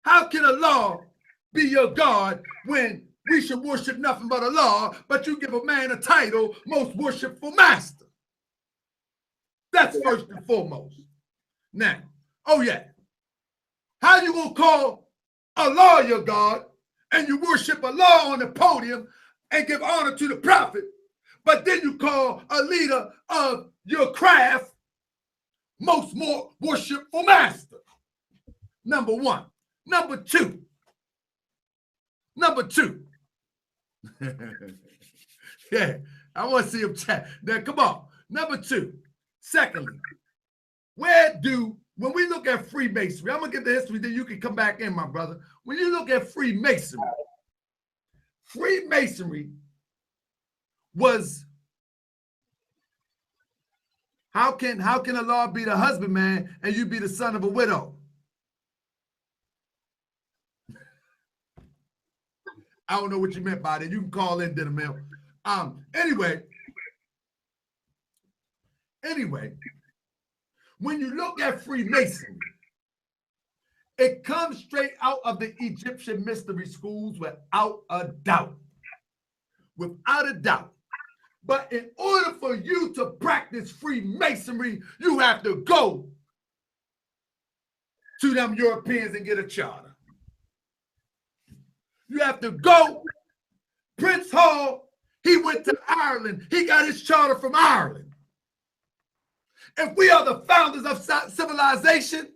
How can Allah be your God when we should worship nothing but Allah, but you give a man a title, most worshipful master? That's first and foremost. Now, oh yeah, how you gonna call Allah your God and you worship Allah on the podium and give honor to the prophet, but then you call a leader of your craft most more worshipful master? Number one. Number two. Yeah, I want to see him chat. Now, come on. Number two. Secondly, when we look at Freemasonry, I'm going to get the history, then you can come back in, my brother. When you look at Freemasonry was, how can Allah be the husbandman and you be the son of a widow? I don't know what you meant by that. You can call in, Dinner Mill. Anyway, when you look at Freemasonry, it comes straight out of the Egyptian mystery schools without a doubt. Without a doubt. But in order for you to practice Freemasonry, you have to go to them Europeans and get a charter. You have to go. Prince Hall, he went to Ireland. He got his charter from Ireland. If we are the founders of civilization,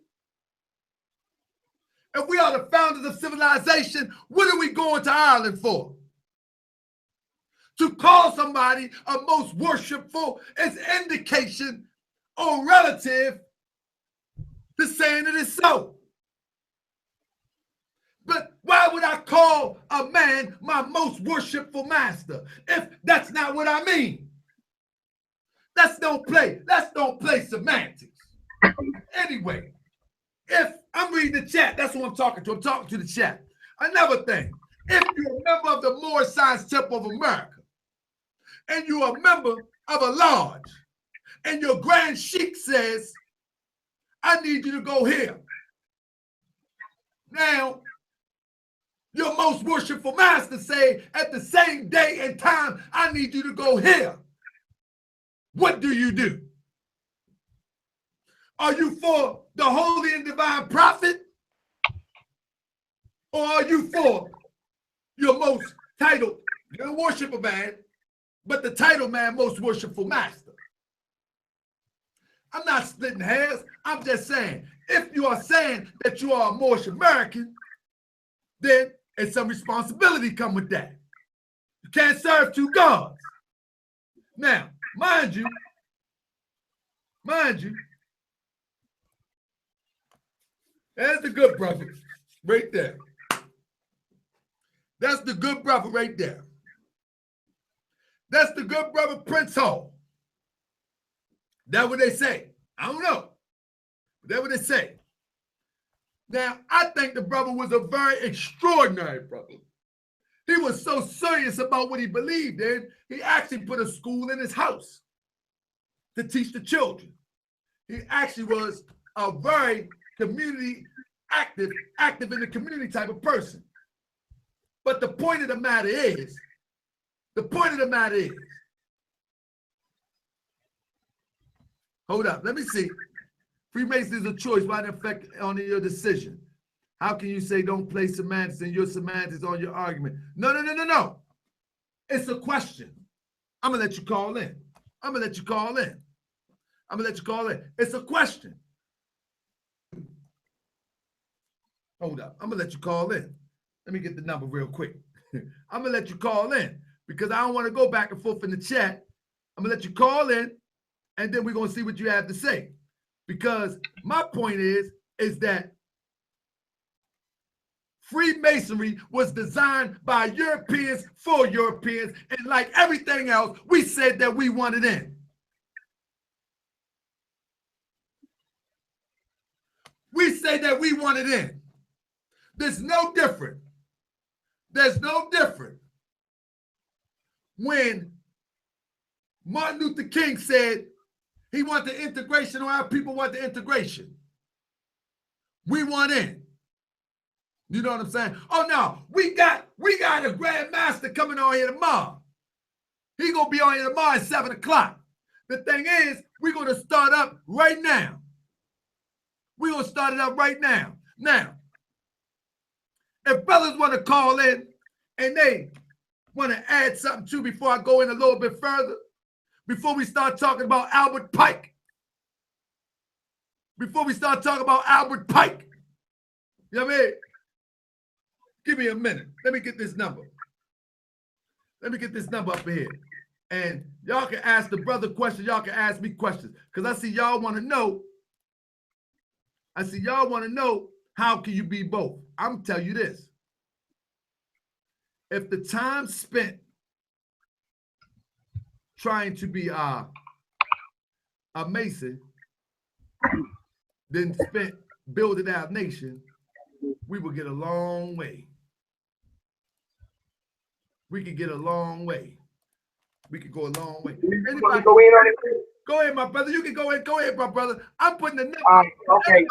what are we going to Ireland for? To call somebody a most worshipful is indication or relative to saying it is so. But why would I call a man my most worshipful master if that's not what I mean? Let's don't play semantics. Anyway, if I'm reading the chat, that's what I'm talking to. I'm talking to the chat. Another thing, if you're a member of the Moorish Science Temple of America, and you're a member of a lodge, and your Grand Sheik says, I need you to go here. Now, your most worshipful master say, at the same day and time, I need you to go here. What do? Are you for the holy and divine prophet? Or are you for your most titled, you're a worshiper man, but the title man, most worshipful master? I'm not splitting hairs. I'm just saying, if you are saying that you are a Moorish American, then it's some responsibility come with that. You can't serve two gods. Now, mind you, there's the good brother right there. That's the good brother right there. That's the good brother Prince Hall. That's what they say. I don't know. But that's what they say. Now, I think the brother was a very extraordinary brother. He was so serious about what he believed in, he actually put a school in his house to teach the children. He actually was a very community active in the community type of person. But the point of the matter is, hold up, let me see. Freemasonry is a choice. Why the effect on your decision? How can you say don't play semantics and your semantics on your argument? No. It's a question. I'm going to let you call in. It's a question. Hold up. I'm going to let you call in. Let me get the number real quick. I'm going to let you call in because I don't want to go back and forth in the chat. I'm going to let you call in and then we're going to see what you have to say. Because my point is that Freemasonry was designed by Europeans for Europeans, and like everything else, we said that we wanted in. We say that we wanted in. There's no different. When Martin Luther King said he wanted the integration, or our people want the integration. We want in. You know what I'm saying? Oh no, we got a Grand Master coming on here tomorrow. He gonna be on here tomorrow at 7 o'clock. The thing is, we're gonna start up right now. We're gonna start it up right now. Now, if brothers want to call in and they want to add something too before I go in a little bit further, before we start talking about Albert Pike. Before we start talking about Albert Pike. You know what I mean? Give me a minute. Let me get this number. Let me get this number up here. And y'all can ask the brother questions. Y'all can ask me questions. Because I see y'all want to know. I see y'all want to know, how can you be both? I'm going to tell you this. If the time spent trying to be a Mason, then spent building our nation, we will get a long way. We could get a long way. We could go a long way. Anybody, go in on it? Go ahead, my brother. You can go ahead. Go ahead, my brother. I'm putting the number. Okay. You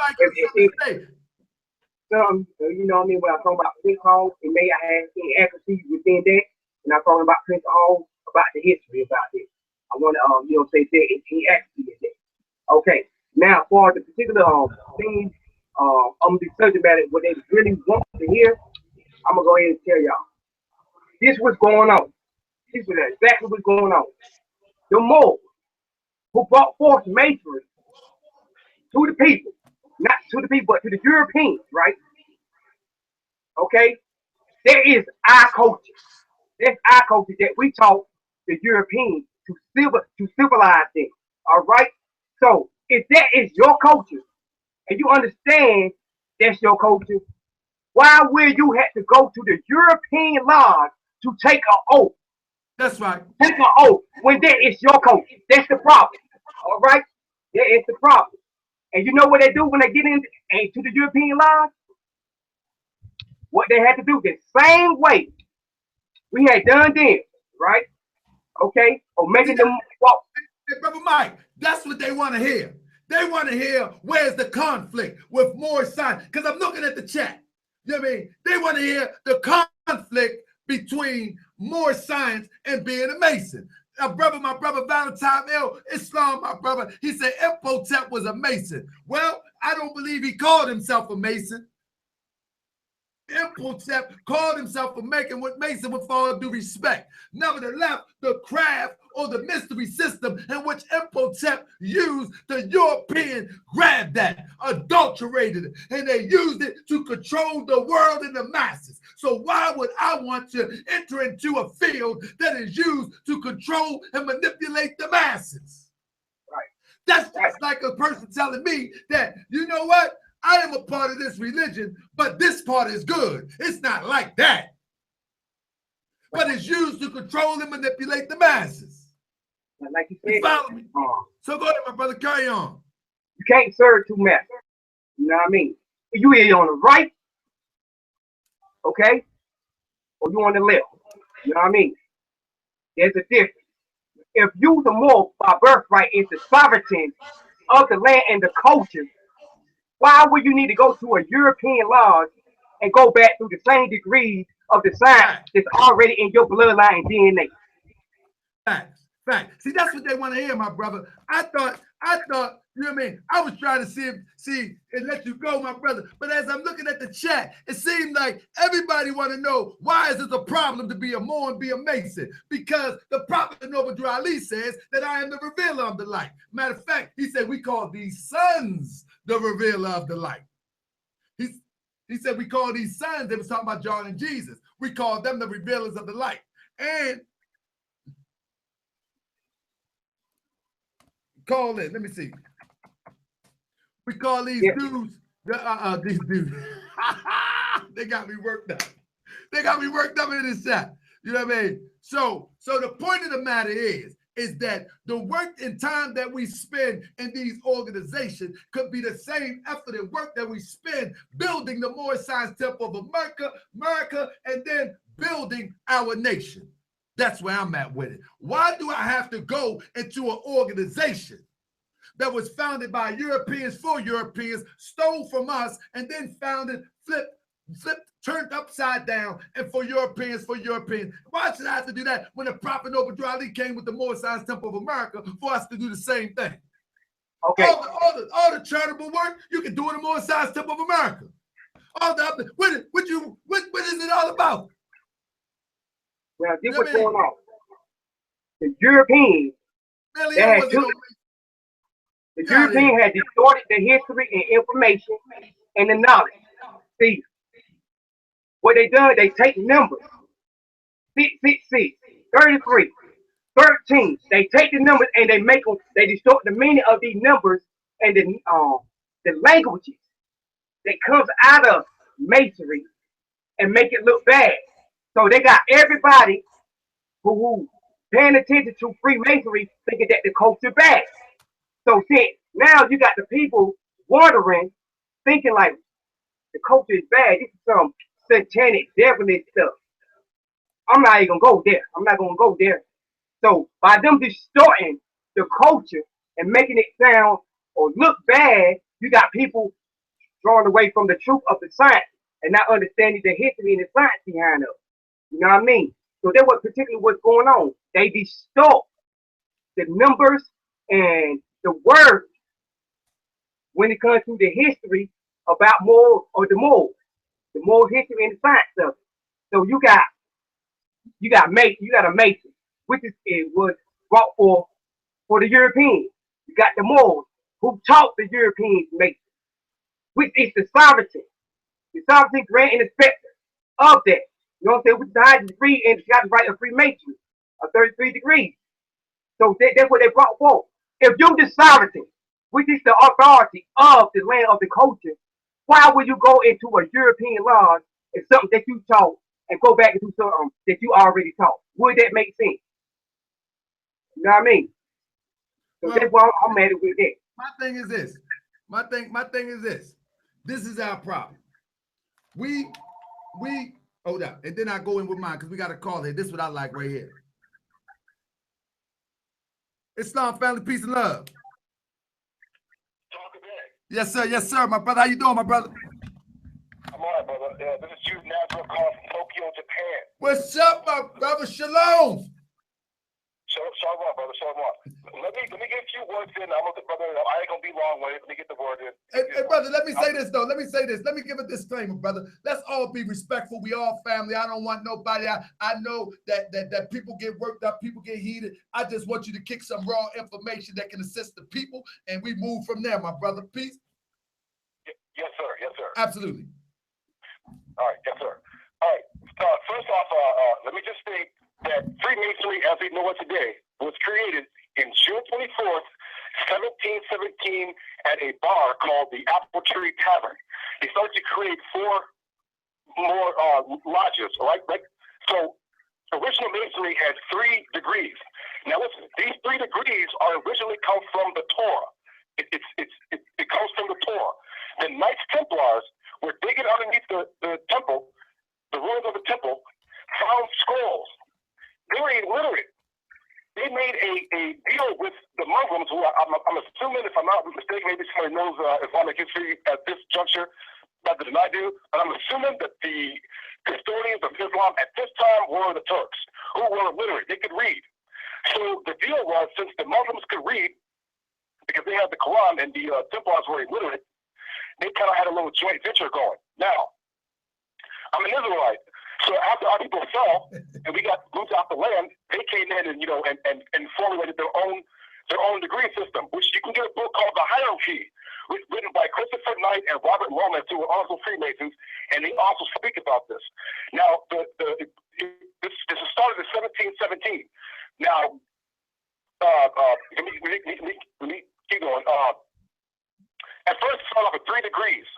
know what I mean? When I talk about Prince Hall, it may have inaccuracies within that. And I'm talking about Prince Hall, about the history about this. I want to, say that it's inaccuracy in that. Okay. Now, for the particular thing, I'm going to be searching about it, what they really want to hear. I'm going to go ahead and tell y'all. This was going on. This was exactly what's going on. The Moors, who brought forth masonry to the people, not to the people, but to the Europeans, right? Okay? That is our culture. That's our culture that we taught the Europeans to civilize them. All right? So, if that is your culture, and you understand that's your culture, why will you have to go to the European laws to take an oath? That's right. Take an oath when that is your culture. That's the problem. All right? That is the problem. And you know what they do when they get into the European laws? What they had to do the same way we had done then, right? Okay? Or making them walk. Brother Mike, that's what they want to hear. They want to hear, where's the conflict with Moorish Science? Because I'm looking at the chat. You know what I mean? They want to hear the conflict between Moorish Science and being a Mason. My brother Valentine L. Islam, my brother, he said Imhotep was a Mason. Well, I don't believe he called himself a Mason. Imhotep called himself a Mason with all due respect. Nevertheless, the craft or the mystery system in which Imhotep used, the European grabbed that, adulterated it, and they used it to control the world and the masses. So why would I want to enter into a field that is used to control and manipulate the masses? Right. That's just like a person telling me that, you know what? I am a part of this religion, but this part is good. It's not like that. But it's used to control and manipulate the masses. Like you said, follow me. So go ahead, my brother, carry on. You can't serve two masters. You know what I mean? You either on the right, okay, or you on the left. You know what I mean? There's a difference. If you the more by birthright is the sovereignty of the land and the culture, why would you need to go to a European laws and go back through the same degrees of the science that's already in your bloodline and DNA? Fact. See, that's what they want to hear, my brother. I thought, you know what I mean? I was trying to see and let you go, my brother. But as I'm looking at the chat, it seemed like everybody want to know, why is it a problem to be a Moor and be a Mason? Because the Prophet Noble Ali says that I am the revealer of the light. Matter of fact, he said we call these sons the revealer of the light. He said we call these sons, they was talking about John and Jesus, we call them the revealers of the light. And call it, let me see. We call these dudes, these dudes. They got me worked up. They got me worked up in this chat. You know what I mean? So the point of the matter is that the work and time that we spend in these organizations could be the same effort and work that we spend building the Moorish Science Temple of America, and then building our nation. That's where I'm at with it. Why do I have to go into an organization that was founded by Europeans for Europeans, stole from us, and then flipped upside down, and for Europeans, Why should I have to do that when the Prophet Noble Drew Ali came with the Moorish Science Temple of America for us to do the same thing? Okay. All the charitable work you can do in the Moorish Science Temple of America. All the what is it all about? Well, this what's going on. The Europeans, the Europeans had distorted the history and information and the knowledge. See, what they done, they take numbers, 666, 33, 13. They take the numbers and they make them, they distort the meaning of these numbers and the languages that comes out of masonry and make it look bad. So they got everybody who paying attention to Freemasonry thinking that the culture bad. So see, now you got the people wondering, thinking like the culture is bad. This is some satanic, devilish stuff. I'm not even gonna go there. I'm not gonna go there. So by them distorting the culture and making it sound or look bad, you got people drawn away from the truth of the science and not understanding the history and the science behind it. You know what I mean? So that's what particularly what's going on. They distort the numbers and the words when it comes to the history about more history and the science of it. So you got a Mason, which was brought for the Europeans. You got the Moors who taught the Europeans Mason, which is the sovereignty. The sovereignty grant and inspector of that. You know what I'm saying? Which is the highest degree and got the right of Freemasonry, of 33 degrees. So that's what they brought forth. If you're the sovereignty, which is the authority of the land of the culture, why would you go into a European law and something that you taught and go back and do something that you already taught? Would that make sense? You know what I mean? So that's why I'm mad with that. My thing is this. My thing is this. This is our problem. We hold up, and then I go in with mine because we got a call here. This is what I like right here. Islam, family, peace, and love. Yes, sir, my brother. How you doing, my brother? I'm all right, brother. This is Jude Nazareth calling from Tokyo, Japan. What's up, my brother? Shalom. Shalom, brother. Shalom. Let me get a few words in. I'm with the brother. I ain't gonna be long-winded. Let me get the word in. Hey, brother, let me say this though. Let me give a disclaimer, brother. Let's all be respectful. We all family. I don't want nobody. I know that people get worked up, people get heated. I just want you to kick some raw information that can assist the people, and we move from there, my brother. Peace. Yes, sir. Yes, sir. Absolutely. All right. Yes, sir. All right. First off, let me just state that Freemasonry, as we know it today, was created in June 24th, 1717, at a bar called the Apple Tree Tavern. They started to create 4 more lodges, right? So original Masonry had 3 degrees. Now listen, these 3 degrees are originally come from the Torah. It comes from the Torah. The Knights Templars were digging underneath the temple, the ruins of the temple, found scrolls. They were illiterate. They made a deal with the Muslims, who I'm assuming, if I'm not mistaken, maybe somebody knows Islamic history at this juncture better than I do, but I'm assuming that the custodians of Islam at this time were the Turks, who were illiterate. They could read. So the deal was, since the Muslims could read, because they had the Quran and the Templars were illiterate, they kind of had a little joint venture going. Now, I'm an Israelite. So after our people fell and we got moved off the land, they came in and formulated their own degree system, which you can get a book called The Hierarchy, written by Christopher Knight and Robert Lomas, who were also Freemasons, and they also speak about this. Now, this started in 1717. Now, let me keep going. At first, it started off at 3 degrees.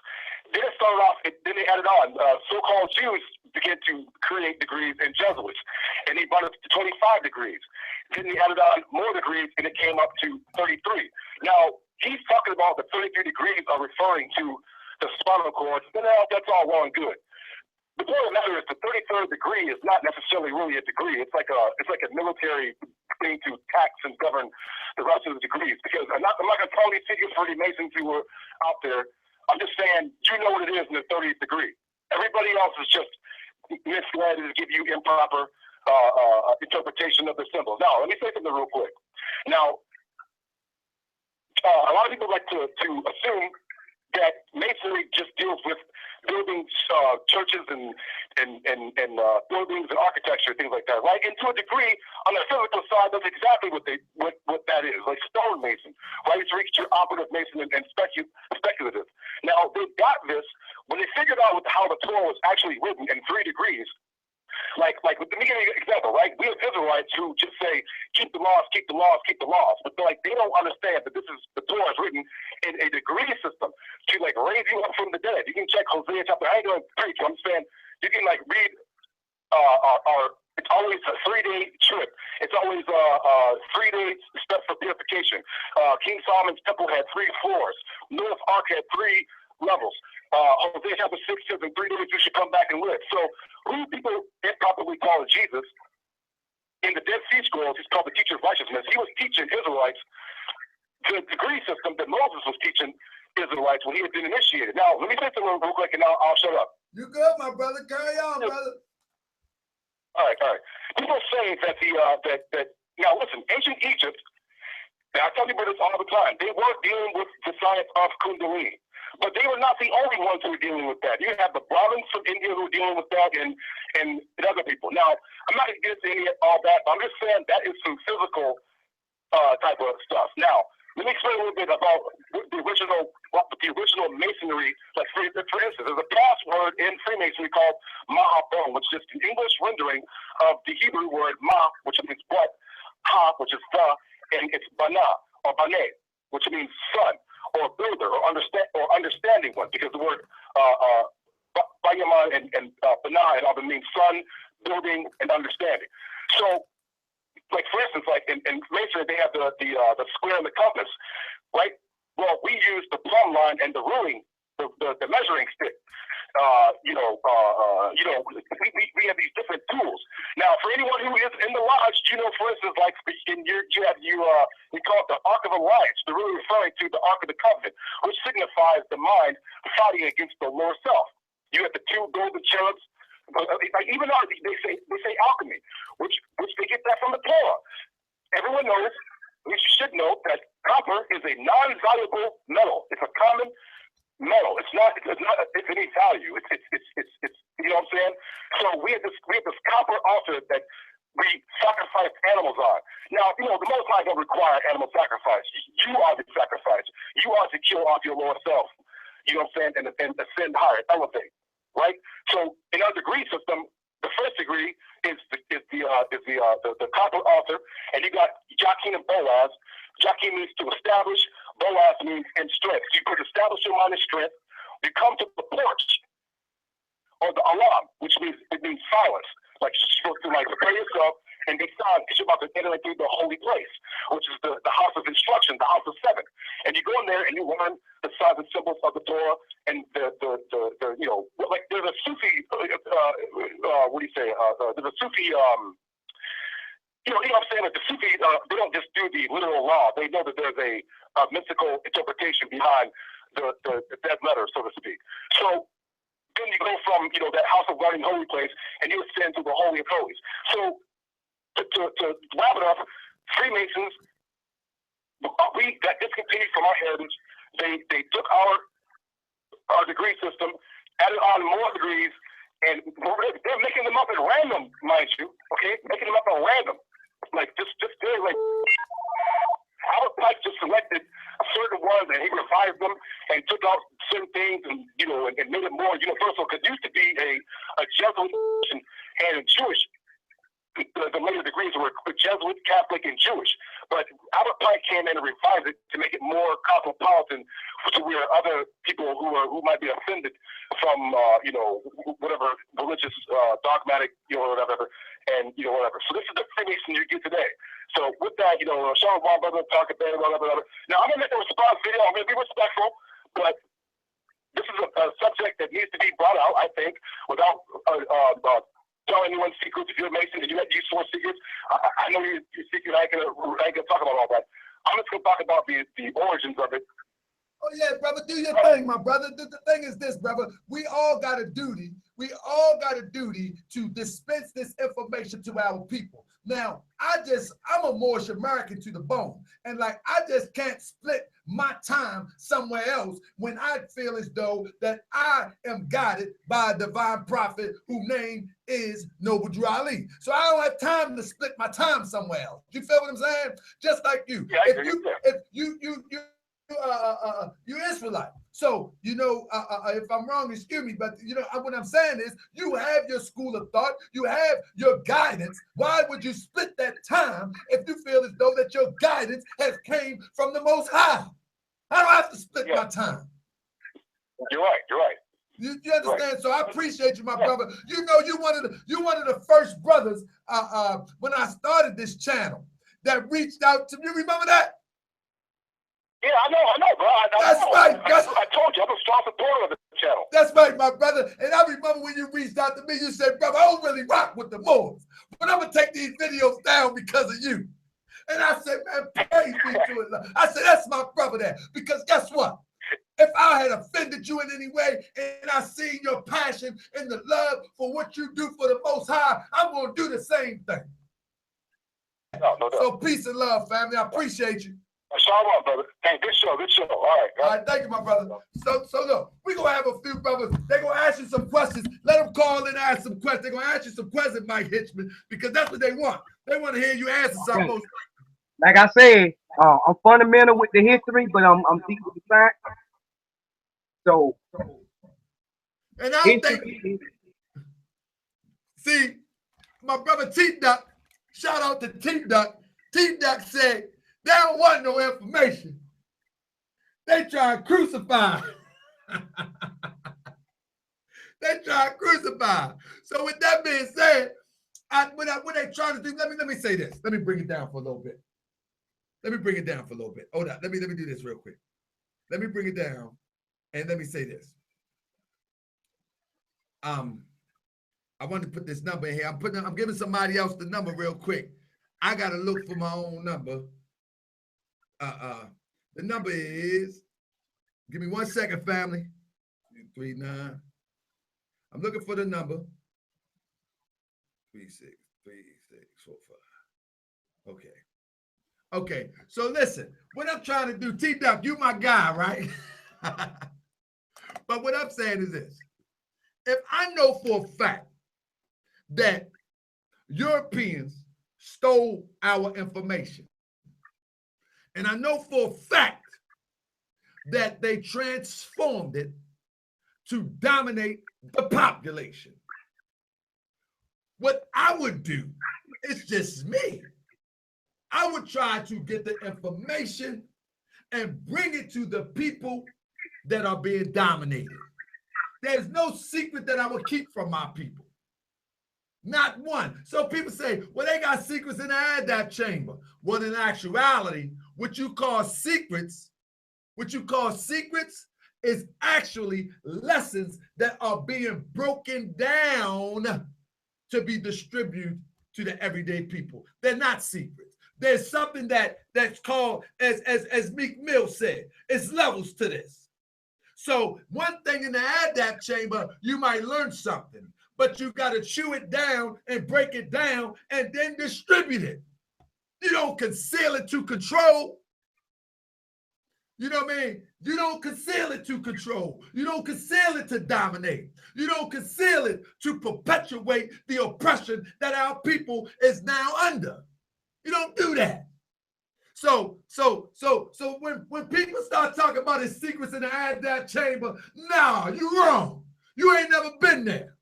Then it started off, then they added on. So-called Jews began to create degrees in Jesuits, and they brought it to 25 degrees. Then they added on more degrees, and it came up to 33. Now, he's talking about the 33 degrees are referring to the spinal cord. That's all well and good. The point of the matter is the 33rd degree is not necessarily really a degree. It's like a military thing to tax and govern the rest of the degrees. Because I'm not going to call these figures for the Masons who were out there. I'm just saying, you know what it is in the 30th degree. Everybody else is just misled and give you improper interpretation of the symbols. Now, let me say something real quick. Now, a lot of people like to assume that Masonry just deals with buildings, churches, and buildings and architecture, things like that, right? And to a degree, on the physical side, that's exactly what that is, like stonemason, right? It's your operative mason and speculative. Now, they got this when they figured out how the Torah was actually written in 3 degrees. Like let me give you an example, right? We have Israelites who just say, keep the laws, keep the laws, keep the laws. But they don't understand that the Torah is written in a degree system to raise you up from the dead. You can check Hosea chapter. I ain't going to preach. I'm saying you can read it's always a 3-day trip. It's always 3 days steps for purification. King Solomon's temple had 3 floors. Noah's Ark had 3 levels. Hosea chapter 6 says in 3 days you should come back and live. So who people improperly call Jesus in the Dead Sea Scrolls, he's called the teacher of righteousness. He was teaching Israelites the degree system that Moses was teaching Israelites when he had been initiated. Now, let me say something real quick and I'll shut up. You good, my brother? Carry on, brother. All right. People say that now listen, ancient Egypt, and I tell people this all the time, they were dealing with the science of Kundalini. But they were not the only ones who were dealing with that. You have the Brahmins from India who were dealing with that and other people. Now, I'm not going to get into any of all that, but I'm just saying that is some physical type of stuff. Now, let me explain a little bit about the original Masonry. Like, for instance, there's a password in Freemasonry called Mahabon, which is an English rendering of the Hebrew word Ma, which means what, Ha, which is the, and it's Bana, or Bane, which means son, or builder, or understanding one, because the word Bayaman and Bana and all means son, building, and understanding. So, like for instance, like in Masonry, they have the square and the compass, right? Well, we use the plumb line and the ruling, the measuring stick. We have these different tools. Now, for anyone who is in the lodge, for instance, like we call it the Ark of Alliance. They're really referring to the Ark of the Covenant, which signifies the mind fighting against the lower self. You have the 2 golden cherubs. Even though they say alchemy, which they get that from the Torah. Everyone knows, you should know, that copper is a non-valuable metal. It's a common metal. It's not any value. It's you know what I'm saying? So we have this copper altar that we sacrifice animals on. Now, the Most High don't require animal sacrifice. You are the sacrifice. You are to kill off your lower self. You know what I'm saying? And ascend higher, elevate. Right? So in our degree system, the first degree is the copper altar, and you got Jachin and Boaz. Jachin means to establish, Boaz means in strength. So you could establish your mind in strength. You come to the porch, or the alarm, which means silence. Like you're supposed to prepare yourself and be silent because you're about to enter into the holy place, which is the house of instruction, the house of 7. And you go in there and you learn the signs and symbols of the Torah and there's a Sufi, there's a Sufi, you know what I'm saying? Like the Sufi, they don't just do the literal law. They know that there's a mystical interpretation behind the dead letter, so to speak. So then you go from, that house of learning holy place and you ascend to the Holy of Holies. So to wrap it up, Freemasons, we got discontinued from our heritage. They took our degree system, added on more degrees, and they're making them up at random, mind you, okay? Making them up at random. Like, just very, like, Albert Pike just selected certain ones and he revised them and took out certain things and made it more universal. Because it used to be a Jesuit and Jewish. The later degrees were Jesuit, Catholic, and Jewish. But Albert Pike came in and revised it to make it more cosmopolitan, to where other people who might be offended from whatever religious dogmatic whatever and whatever. So this is the Freemason you get today. So with that, Sean Vaughn, brother, talking about whatever. Now I'm gonna make a response video. I'm gonna be respectful, but this is a subject that needs to be brought out, I think, without telling anyone secrets. If you're a Mason and you have these 4 secrets, I know you're secret. I ain't gonna talk about all that. I'm just gonna talk about the origins of it Oh yeah, brother, do your thing, my brother. The thing is this, brother. We all got a duty. We all got a duty to dispense this information to our people. Now, I'm a Moorish American to the bone. And like, I just can't split my time somewhere else when I feel as though that I am guided by a divine prophet whose name is Noble Drew Ali. So I don't have time to split my time somewhere else. You feel what I'm saying? Just like you. Yeah, If you're Israelite. So, if I'm wrong, excuse me, but what I'm saying is you have your school of thought, you have your guidance. Why would you split that time if you feel as though that your guidance has came from the Most High? I don't have to split my time. You're right. You're right. You understand? Right. So I appreciate you, my brother. You one of the first brothers when I started this channel that reached out to me. You remember that? Yeah, I know, bro. That's right. I told you, I'm a strong supporter of the channel. That's right, my brother. And I remember when you reached out to me, you said, brother, I don't really rock with the Moors, but I'm going to take these videos down because of you. And I said, man, praise be to it. I said, that's my brother there. Because guess what? If I had offended you in any way and I seen your passion and the love for what you do for the Most High, I'm going to do the same thing. No doubt. So peace and love, family. I appreciate you. Shalom, brother. Hey, good show. All right. All right, thank you, my brother. So look, we're going to have a few brothers. They're going to ask you some questions. Let them call and ask some questions. They're going to ask you some questions, Mike Hitchman, because that's what they want. They want to hear you answer something. Like I said, I'm fundamental with the history, but I'm deep with the science. So, and I don't think, see, my brother T-Duck, shout out to T-Duck. T-Duck said, they don't want no information. They try to crucify. They try to crucify. So with that being said, what they trying to do, let me say this. Let me bring it down for a little bit. Hold on. Let me do this real quick. Let me bring it down and let me say this. I want to put this number in here. I'm giving somebody else the number real quick. I gotta look for my own number. The number is, give me 1 second, family. 239. I'm looking for the number. 363645. Okay. So listen, what I'm trying to do, T-Duck, you my guy, right? But what I'm saying is this. If I know for a fact that Europeans stole our information, and I know for a fact that they transformed it to dominate the population, what I would do, it's just me, I would try to get the information and bring it to the people that are being dominated. There's no secret that I would keep from my people. Not one. So people say, well, they got secrets in the Adap chamber. Well, in actuality, what you call secrets is actually lessons that are being broken down to be distributed to the everyday people. They're not secrets. There's something that's called, as Meek Mill said, it's levels to this. So one thing in the Adap chamber, you might learn something, but you got to chew it down and break it down and then distribute it. You don't conceal it to control. You know what I mean? You don't conceal it to control. You don't conceal it to dominate. You don't conceal it to perpetuate the oppression that our people is now under. You don't do that. So when people start talking about his secrets in the Adap chamber, nah, you're wrong. You ain't never been there.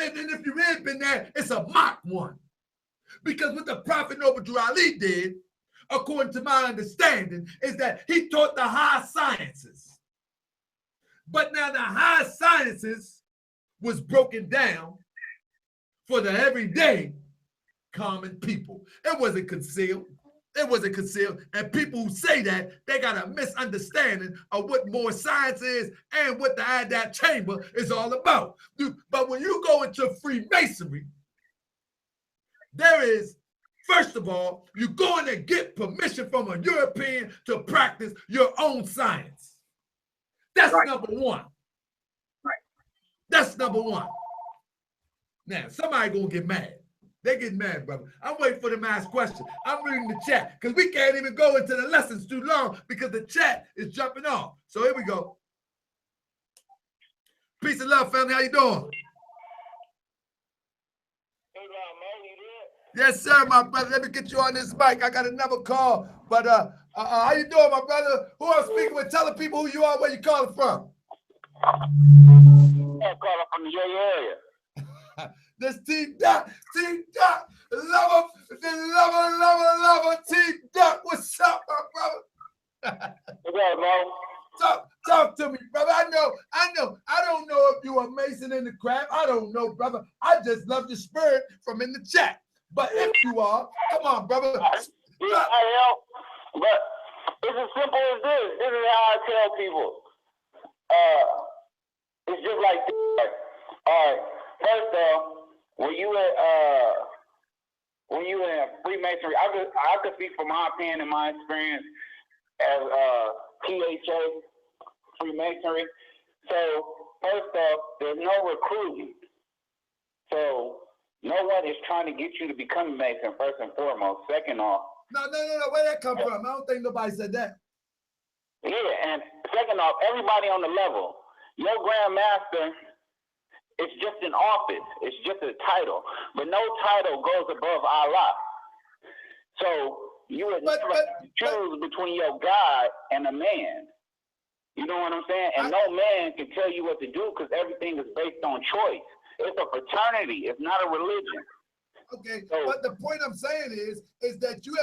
And if you ain't been there, it's a mock one. Because what the Prophet Noble Drew Ali did, according to my understanding, is that he taught the high sciences. But now the high sciences was broken down for the everyday common people. It wasn't concealed. And people who say that, they got a misunderstanding of what Moorish science is and what the Adap chamber is all about. But when you go into Freemasonry, there is, first of all, you go in and get permission from a European to practice your own science. That's Right. number one. Right. That's number one. Now, somebody gonna get mad. They get mad, brother. I'm waiting for them to ask questions. I'm reading the chat because we can't even go into the lessons too long because the chat is jumping off. So here we go. Peace and love, family. How you doing? Yes, sir, my brother. Let me get you on this mic. I got another call, but how you doing, my brother? Who I'm speaking with? Tell the people who you are, where you calling from. I'm calling from the area. This T-Dot, lover, T-Dot. What's up, my brother? What's up, Mo? Talk to me, brother. I know. I don't know if you are Mason in the crowd. I don't know, brother. I just love your spirit from in the chat. But if you are, come on, brother. Yeah, I am. But it's as simple as this. This is how I tell people. It's just like this. All right. First off, when you in Freemasonry, I could speak from my opinion and my experience as PHA Freemasonry. So first off, there's no recruiting. So no one is trying to get you to become a Mason, first and foremost. Second off. No. Where that come from? I don't think nobody said that. Yeah, and second off, everybody on the level. Your Grand Master, it's just an office. It's just a title. But no title goes above Allah. So you would never choose between your God and a man. You know what I'm saying? And no man can tell you what to do because everything is based on choice. It's a fraternity. It's not a religion. Okay, so, but the point I'm saying is that if you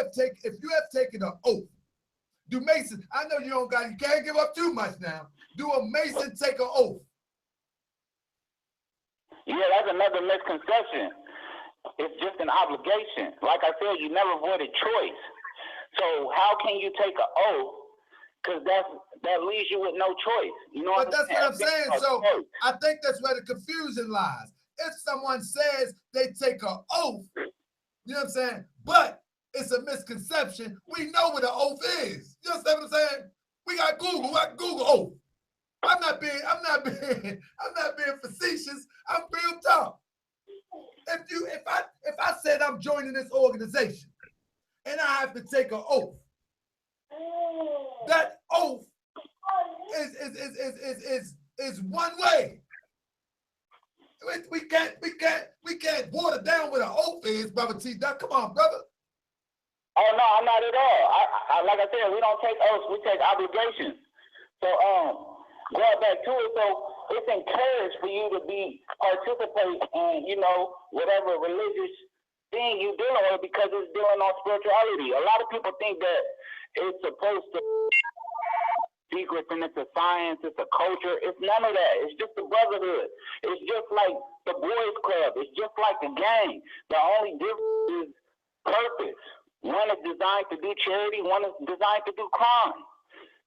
have taken an oath, do Mason, I know you can't give up too much now. Do a Mason take an oath? Yeah, that's another misconception. It's just an obligation. Like I said, you never voted choice. So how can you take an oath? Because that leaves you with no choice. You know but that's what I'm saying. So I think that's where the confusion lies. If someone says they take an oath, you know what I'm saying? But it's a misconception. We know what an oath is. You understand what I'm saying? We got Google. I Google oath. I'm not being facetious. I'm real talk. If I said I'm joining this organization and I have to take an oath, that oath is one way. We can't water down what an oath is, brother T. Come on, brother. Oh no, I'm not at all. I like I said, we don't take oaths, we take obligations. So going back to it, so it's encouraged for you to participate in, whatever religious thing you're dealing with because it's dealing on spirituality. A lot of people think that it's supposed to be secret and it's a science, it's a culture. It's none of that. It's just a brotherhood. It's just like the boys club. It's just like a gang. The only difference is purpose. One is designed to do charity, one is designed to do crime.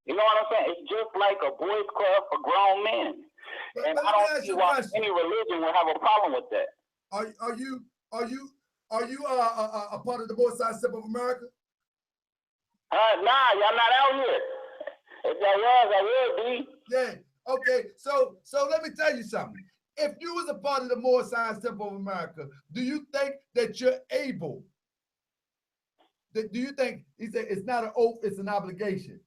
You know what I'm saying? It's just like a boys club for grown men. And I don't see why any religion would have a problem with that. Are you a part of the Moorish Science Be of America? Nah, y'all not out here. If y'all was, I would be. Yeah. Okay. So let me tell you something. If you was a part of the Moorish Science Be of America, do you think that you're able? Do you think he said it's not an oath, it's an obligation?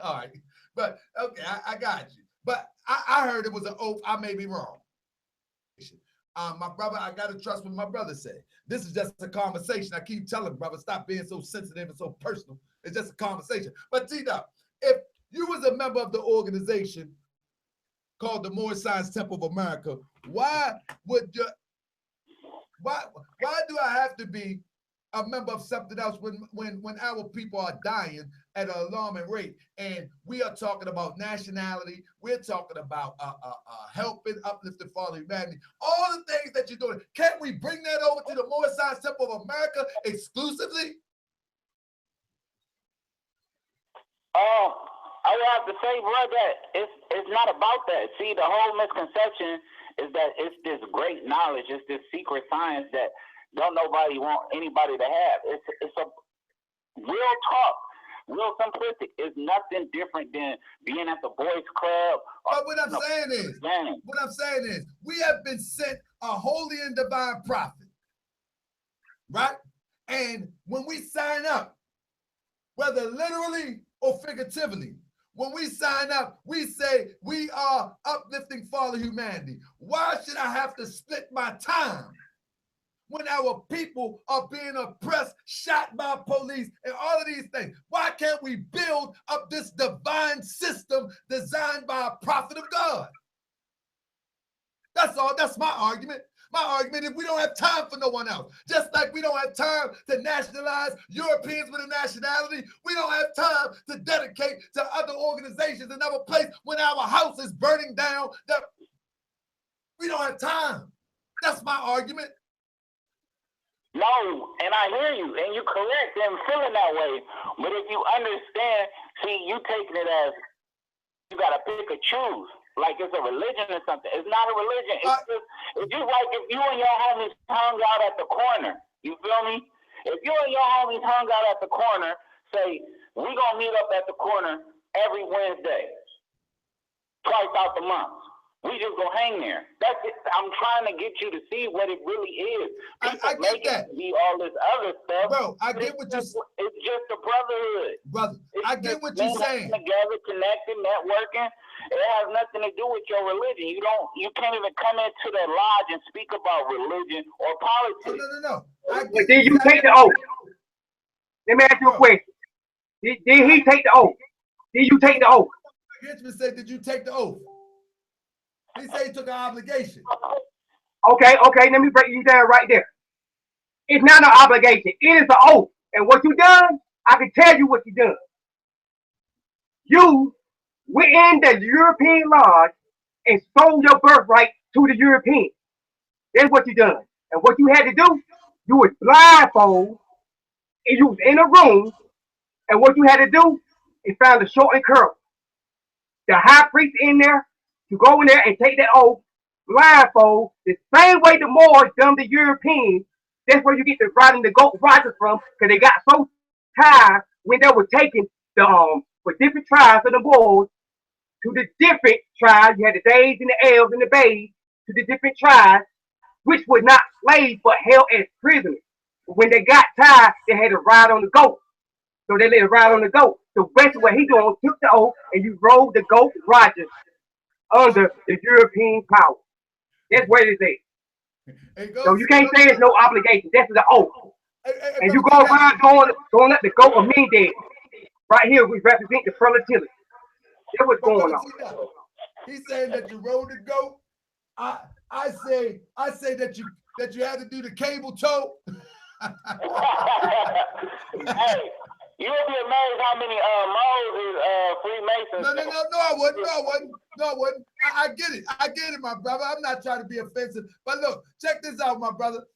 All right. But okay, I got you. But I heard it was an oath. I may be wrong. My brother, I gotta trust what my brother said. This is just a conversation. I keep telling brother, stop being so sensitive and so personal. It's just a conversation. But T-Dot, if you was a member of the organization called the Moorish Science Temple of America, why do I have to be a member of something else when our people are dying at an alarming rate? And we are talking about nationality, we're talking about helping, uplifting, father humanity, all the things that you're doing. Can't we bring that over to the Moorish Science Temple of America exclusively? I would have to say, bro, that it's not about that. See, the whole misconception is that it's this great knowledge, it's this secret science that don't nobody want anybody to have. It's a real talk. real simplistic. It's nothing different than being at the boys' club. But what I'm saying is, we have been sent a holy and divine prophet, right? And when we sign up, whether literally or figuratively, when we sign up, we say we are uplifting for humanity. Why should I have to split my time when our people are being oppressed, shot by police, and all of these things? Why can't we build up this divine system designed by a prophet of God? That's all. That's my argument. My argument is we don't have time for no one else. Just like we don't have time to nationalize Europeans with a nationality, we don't have time to dedicate to other organizations in other place when our house is burning down. We don't have time. That's my argument. No, and I hear you, and you're correct in feeling that way. But if you understand, see, you taking it as you got to pick or choose. Like it's a religion or something. It's not a religion. It's just like if you and your homies hung out at the corner. You feel me? If you and your homies hung out at the corner, say, we going to meet up at the corner every Wednesday, twice out the month. We just gonna hang there. That's it. I'm trying to get you to see what it really is. I get that. Be all this other stuff, bro. I get what you're saying. It's just a brotherhood, brother. I get what you're saying. Together, connecting, networking. It has nothing to do with your religion. You can't even come into the lodge and speak about religion or politics. No. But did you take the oath? Let me ask you a question. Did he take the oath? Did you take the oath? Henchman said, did you take the oath? He said he took an obligation. Okay, let me break you down right there. It's not an obligation. It is an oath. And what you done, I can tell you what you done. You went in the European lodge and sold your birthright to the Europeans. That's what you done. And what you had to do, you was blindfolded and you was in a room, and what you had to do is find the short and curl. The high priest in there, to go in there and take that oath, blindfold, the same way the Moors done the Europeans. That's where you get the riding the goat riders from, because they got so tired when they were taking the for different tribes of the Moors to the different tribes. You had the Days and the Elves and the Bays to the different tribes, which were not slaves but held as prisoners. But when they got tired, they had to ride on the goat. So they let it ride on the goat. So basically what he doing, took the oath and you rode the goat Rogers under the European power. That's where it is at. So you can't say there's no obligation. That's the oath. And you go around going up the goat of Mendez. Right here, we represent the relativity. That's what's going on. He's saying that you rode the goat. I say that you had to do the cable tow. Hey, you'll be amazed how many moles Freemasons. No, I wouldn't. I get it, my brother. I'm not trying to be offensive, but look, check this out, my brother.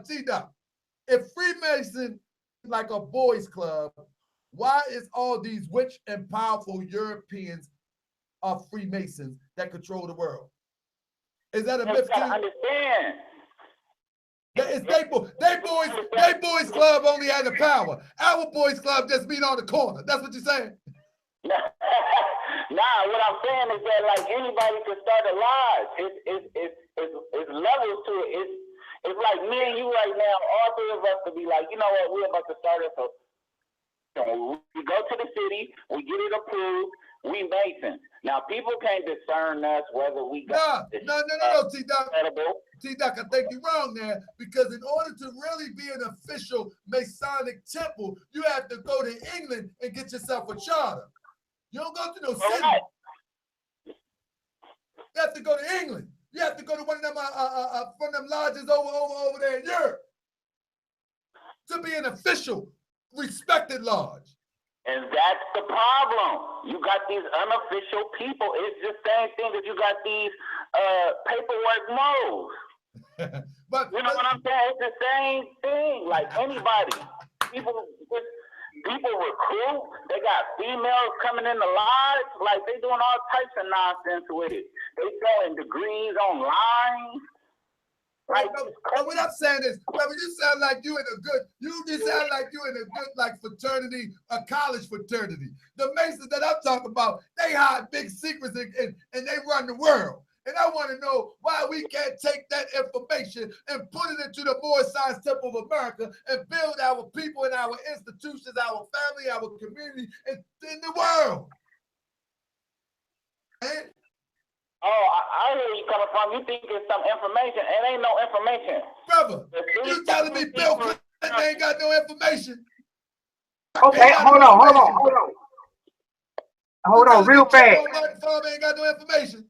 T-Dot, if Freemason is like a boys' club, why is all these rich and powerful Europeans are Freemasons that control the world? Is that a myth? Understand. It's they boys club only had the power. Our boys club just meet on the corner. That's what you're saying? Nah, what I'm saying is that like anybody can start a lodge. It's levels to it. It's like me and you right now, all three of us to be like, you know what, we're about to start it. So we go to the city, we get it approved, we Masons. Now people can't discern us whether we got no, T-Duck. T-Duck, I think you're wrong there, because in order to really be an official Masonic temple, you have to go to England and get yourself a charter. You don't go to no city. Right. You have to go to England. You have to go to one of them lodges over there in Europe to be an official, respected lodge. And that's the problem. You got these unofficial people. It's the same thing that you got these paperwork moles. But you know what I'm saying? It's the same thing. Like anybody, people recruit. They got females coming in the lodge. Like they doing all types of nonsense with it. They selling degrees online. Right, but what I'm saying is, brother, you sound like you in a good, like fraternity, a college fraternity. The Masons that I'm talking about, they hide big secrets and they run the world. And I want to know why we can't take that information and put it into the Moorish Science Temple of America and build our people and our institutions, our family, our community, and in the world. Man. Oh, I hear you coming from. You think it's some information. It ain't no information. Brother, you telling me Bill Clinton ain't got no information? Okay, hold on, real fast. Ain't got no information.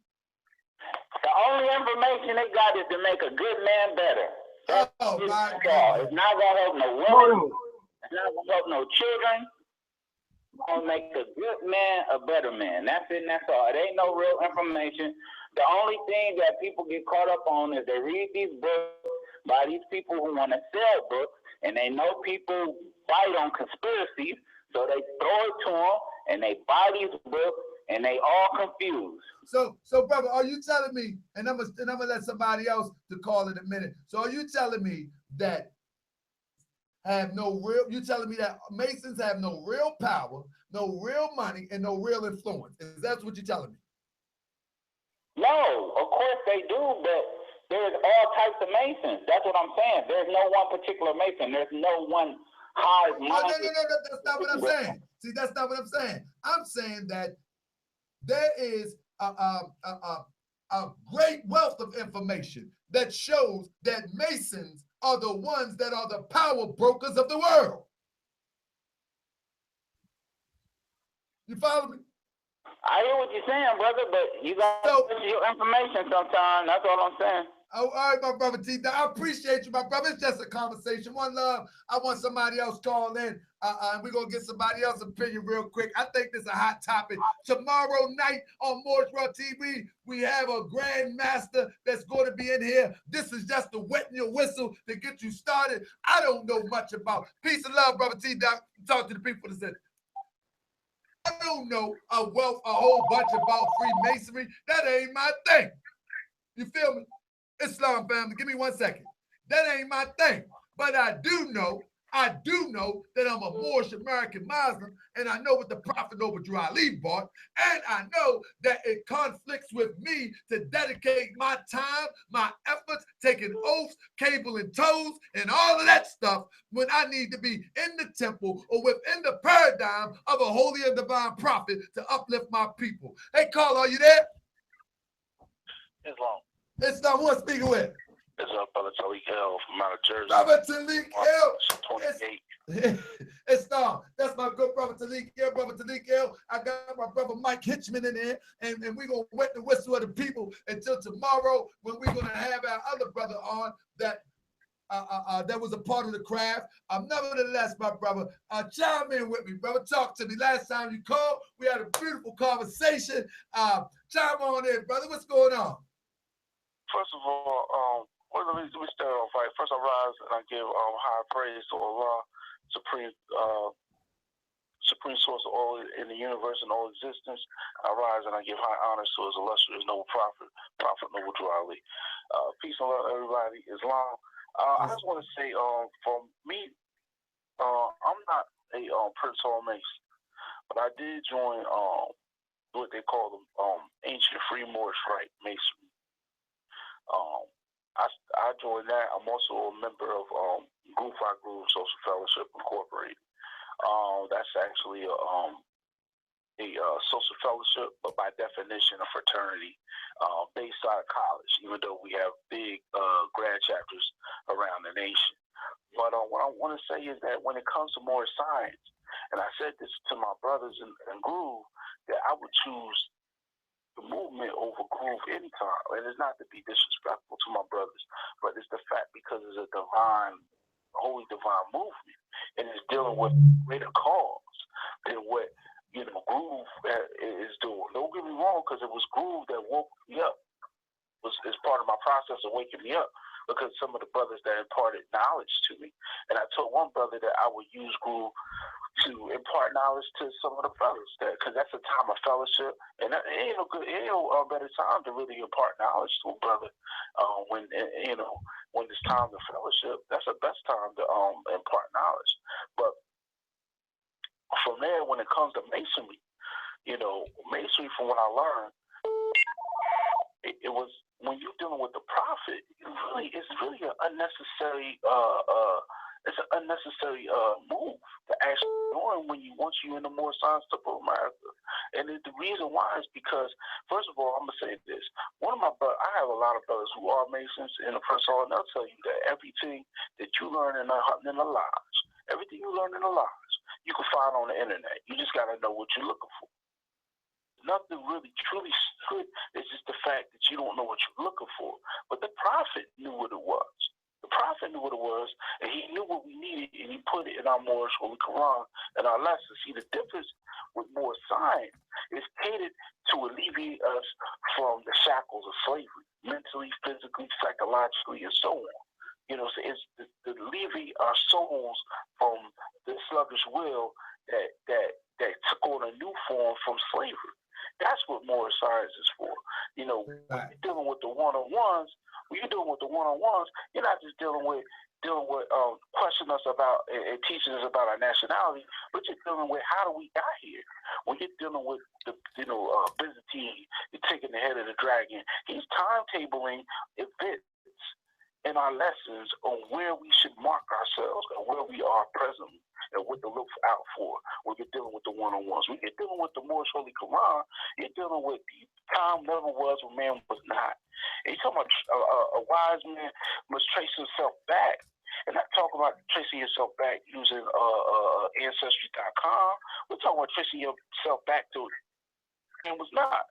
The only information they got is to make a good man better. That's my God. It's not gonna help no women. It's not gonna help no children. It's gonna make a good man a better man. That's it and that's all. It ain't no real information. The only thing that people get caught up on is they read these books by these people who want to sell books, and they know people fight on conspiracies, so they throw it to them, and they buy these books, and they all confused. So, brother, are you telling me, and I'm gonna let somebody else to call in a minute. So, are you telling me that you telling me that Masons have no real power, no real money, and no real influence? Is that what you're telling me? No, of course they do, but there's all types of Masons. That's what I'm saying. There's no one particular Mason. There's no one high. No, that's not what I'm saying. See, that's not what I'm saying. I'm saying that there is a great wealth of information that shows that Masons are the ones that are the power brokers of the world. You follow me? I hear what you're saying, brother, but you got to listen to your information sometime. That's all I'm saying. Oh, all right, my brother T. I appreciate you, my brother. It's just a conversation. One love. I want somebody else call in, and we're going to get somebody else's opinion real quick. I think this is a hot topic. Tomorrow night on Moorish TV, we have a Grand Master that's going to be in here. This is just the wetting your whistle to get you started. I don't know much about. Peace and love, brother T. Talk to the people that said, I don't know a whole bunch about Freemasonry. That ain't my thing. You feel me? Islam family, give me 1 second. That ain't my thing. But I do know that I'm a Moorish American Muslim, and I know what the Prophet over Ali bought, and I know that it conflicts with me to dedicate my time, my efforts, taking oaths, cabling toes, and all of that stuff when I need to be in the temple or within the paradigm of a holy and divine prophet to uplift my people. Hey, Carl, are you there? Islam. It's not who I'm speaking with. It's Brother Talik L from out of Jersey. Brother Talik L. 28. It's not. That's my good brother Talik L. Brother Talik L. I got my brother Mike Hitchman in there, and we're going to wet the whistle of the people until tomorrow when we're going to have our other brother on that was a part of the craft. Nevertheless, my brother, chime in with me, brother. Talk to me. Last time you called, we had a beautiful conversation. Chime on in, brother. What's going on? First of all, let me start off right. First, I rise and I give high praise to Allah, supreme source of all in the universe and all existence. I rise and I give high honors to His illustrious noble Prophet Noble Ali. Peace and love, everybody. Islam. I just want to say, for me, I'm not a Prince Hall Mason, but I did join what they call the ancient Free Moorish Rite Masonry. I joined that. I'm also a member of Group Social Fellowship Incorporated. That's actually a social fellowship, but by definition, a fraternity based out of college, even though we have big grad chapters around the nation. But what I want to say is that when it comes to Moorish science, and I said this to my brothers in Groove, that I would choose the movement over Groove anytime. And it's not to be disrespectful to my brothers, but it's the fact because it's a holy divine movement, and it's dealing with greater cause than what Groove is doing. Don't get me wrong, because it was Groove that woke me up. It's part of my process of waking me up, because some of the brothers that imparted knowledge to me, and I told one brother that I would use Groove to impart knowledge to some of the brothers, because that's a time of fellowship, and it ain't no better time to really impart knowledge to a brother when when it's time to fellowship, that's the best time to impart knowledge. But from there, when it comes to masonry, masonry, from what I learned, it was when you're dealing with the prophet, it's really an unnecessary move to actually join once you're in the Moorish Science of America. And the reason why is because, first of all, I'm gonna say this: I have a lot of brothers who are Masons in the first hall, and they'll tell you that everything that you learn in the lodge, everything you learn in the lodge, you can find on the internet. You just gotta know what you're looking for. Nothing really truly good. It's just the fact that you don't know what you're looking for. But the prophet knew what it was. The prophet knew what it was, and he knew what we needed, and he put it in our Moorish Holy Quran and our lessons. See, the difference with Moorish science is catered to alleviate us from the shackles of slavery, mentally, physically, psychologically, and so on. So it's to alleviate our souls from the sluggish will that took on a new form from slavery. That's what Moorish science is for. When you're dealing with the one-on-ones, you're not just dealing with questioning us about and teaching us about our nationality, but you're dealing with how do we got here. When you're dealing with the Byzantine, you're taking the head of the dragon. He's timetabling events in our lessons on where we should mark ourselves and where we are presently and what to look out for when you're dealing with the one-on-ones. When you're dealing with the Moorish Holy Quran, you're dealing with the time never was when man was not. And you're talking about a wise man must trace himself back. And not talk about tracing yourself back using Ancestry.com. We're talking about tracing yourself back to man was not.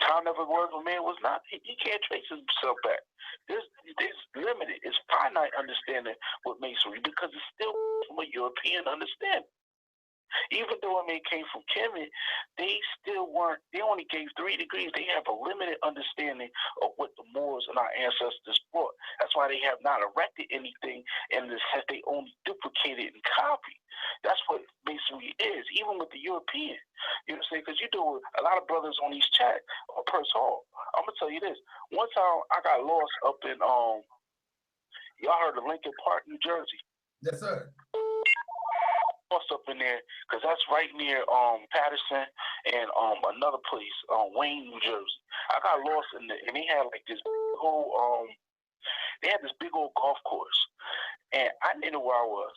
Time never was when man was not. He can't trace himself back. There's limited, it's finite understanding with masonry because it's still from a European understanding. Even though it may came from Kemet, they only gave 3 degrees. They have a limited understanding of what the Moors and our ancestors brought. That's why they have not erected anything in the sense they only duplicated and copied. That's what masonry is, even with the European. You know what I'm saying? Because you do a lot of brothers on these chat or Purse Hall. I'm gonna tell you this. One time I got lost up in y'all heard of Lincoln Park, New Jersey? Yes, sir. Lost up in there because that's right near Patterson and another place, Wayne, New Jersey. I got lost in there, and they had like this big old big old golf course, and I didn't know where I was.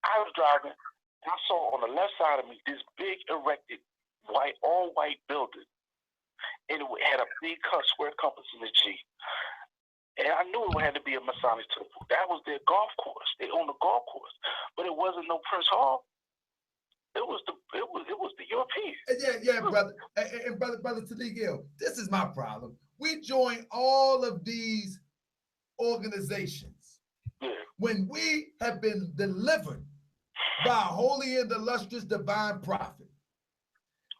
I was driving, and I saw on the left side of me this big erected all white building, and it had a big square compass in the G. And I knew it had to be a Masonic temple. That was their golf course. They owned a golf course, but it wasn't no Prince Hall. It was the European. Yeah, brother. And brother Taliq, this is my problem. We join all of these organizations when we have been delivered by a holy and illustrious divine prophet.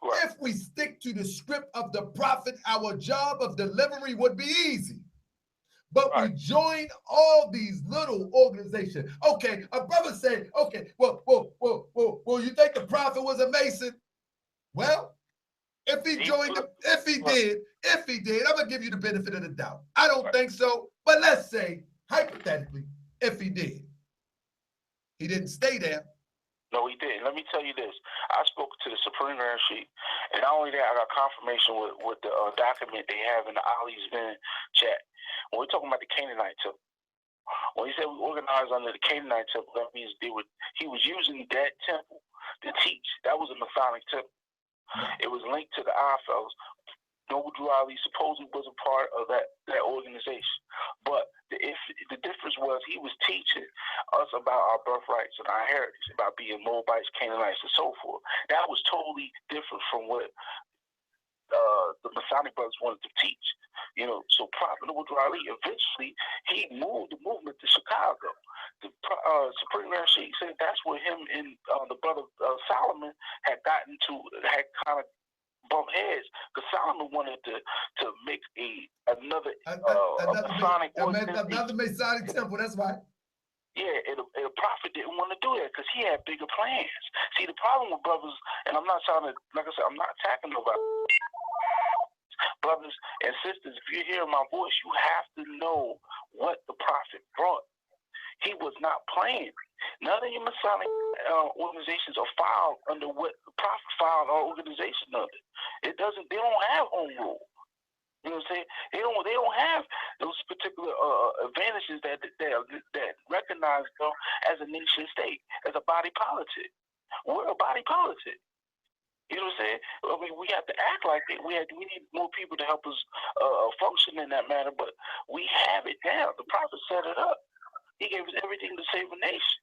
Right. If we stick to the script of the prophet, our job of delivery would be easy. But we join all these little organizations. Okay, a brother said, okay, well, you think the prophet was a Mason? Well, if he joined, if he did, I'm gonna give you the benefit of the doubt. I don't think so, but let's say, hypothetically, if he did. He didn't stay there. No, he didn't. Let me tell you this. I spoke to the Freemasonry, and not only that, I got confirmation with the document they have in the Ali's Bin chat. When we're talking about the Canaanite temple, when he said we organized under the Canaanite temple, that means he was using that temple to teach. That was a Masonic temple. It was linked to the Fellows. Noble Drew Ali supposedly was a part of that organization. But the difference was he was teaching us about our birthrights and our heritage, about being Moabites, Canaanites, and so forth. That was totally different from what the Masonic brothers wanted to teach. So Prophet Noble Drew Ali, eventually, he moved the movement to Chicago. The Supreme Master said that's where him and the brother Solomon had kind of bump heads, because Solomon wanted to make another Masonic organization. Another Masonic temple, that's right. Yeah, and the prophet didn't want to do that because he had bigger plans. See, the problem with brothers, and I'm not trying to, like I said, I'm not attacking nobody, brothers and sisters, if you're hearing my voice, you have to know what the prophet brought. He was not playing. None of your Masonic organizations are filed under what the prophet filed our organization under. They don't have home rule. You know what I'm saying? They don't have those particular advantages that recognize them as a nation state, as a body politic. We're a body politic. You know what I'm saying? I mean, we have to act like it. We need more people to help us function in that manner, but we have it down. The prophet set it up. He gave us everything to save a nation.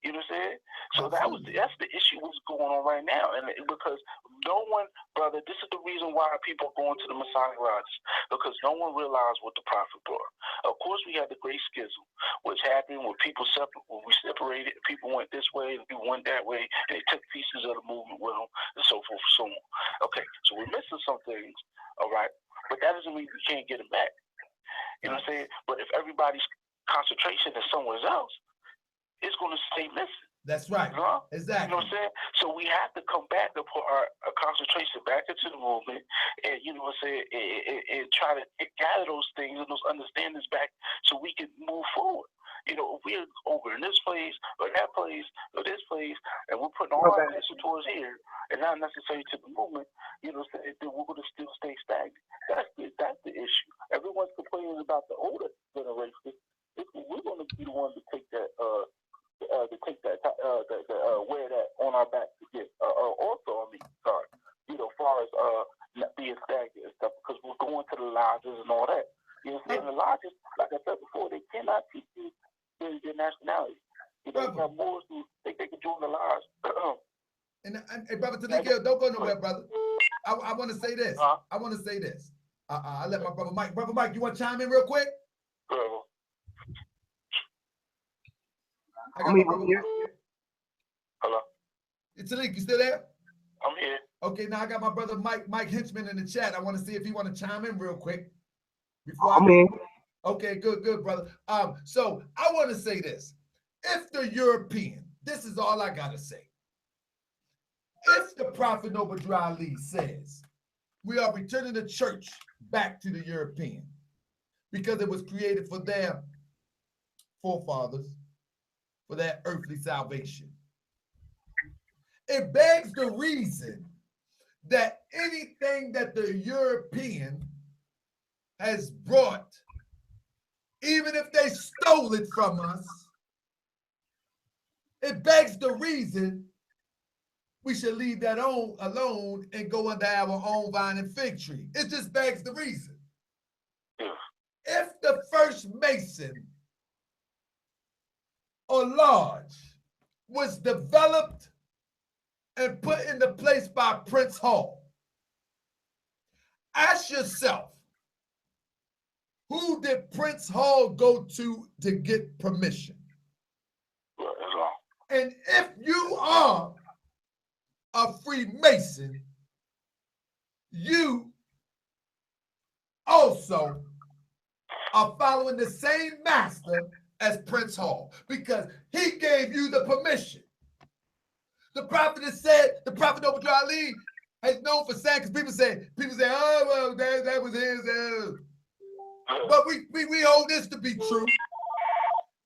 You know what I'm saying? So that's the issue what's going on right now. And because no one, brother, this is the reason why people are going to the Masonic lodges, because no one realized what the prophet brought. Of course, we had the Great Schism, which happened when when we separated, people went this way and people went that way, and they took pieces of the movement with them, and so forth and so on. Okay, so we're missing some things, all right? But that doesn't mean we can't get them back. You know what I'm saying? But if everybody's concentration is somewhere else, it's going to stay missing. That's right. Exactly. You know what I'm saying? So we have to come back to put our concentration back into the movement, and you know what I'm saying, and try to gather those things and those understandings back so we can move forward. You know, if we're over in this place or that place or this place, and we're putting all our attention towards here and not necessarily to the movement, you know, then we're going to still stay stagnant. That's the issue. Everyone's complaining about the older generation. We're going to be the ones to take that. Wear that on our back to get also on the card, you know, as far as not being stagnant and stuff, because we're going to the lodges and all that. You know what I'm saying? The lodges, like I said before, they cannot teach you their nationality. You know, you have Moors who think they can join the lodge. And brother Tanika, don't go nowhere, brother. I want to say this. I want to say this. I let my brother Mike. Brother Mike, you want to chime in real quick? I got my brother. Hello. Talik, you still there? I'm here. Okay, now I got my brother Mike Henchman in the chat. I want to see if he want to chime in real quick. I'm in. Okay, good, brother. So I want to say this. If the European, this is all I gotta say. If the Prophet Noble Ali says we are returning the church back to the European because it was created for their forefathers, for their earthly salvation, it begs the reason that anything that the European has brought, even if they stole it from us, it begs the reason we should leave that alone and go under our own vine and fig tree. It just begs the reason. If the first Mason or lodge was developed and put into place by Prince Hall, ask yourself, who did Prince Hall go to get permission? And if you are a Freemason, you also are following the same master as Prince Hall, because he gave you the permission. The prophet has said, the Prophet Noble Ali has known for saying, because people say, oh, well, that was his. But we hold this to be true,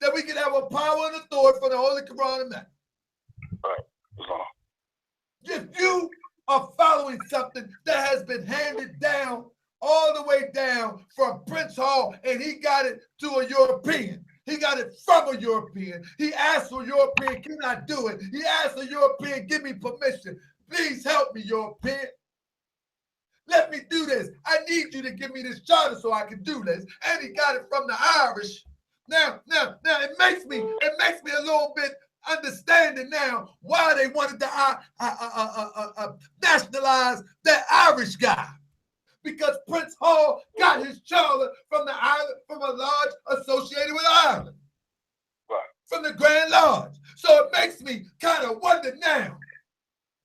that we can have a power and authority from the Holy Quran and that. If you are following something that has been handed down all the way down from Prince Hall, and he got it to a European. He got it from a European. He asked a European, can I do it? He asked a European, give me permission. Please help me, European. Let me do this. I need you to give me this charter so I can do this. And he got it from the Irish. Now, it makes me a little bit understanding now why they wanted to nationalize that Irish guy. Because Prince Hall got his charter from the island, from a lodge associated with Ireland. Right. From the Grand Lodge. So it makes me kind of wonder now.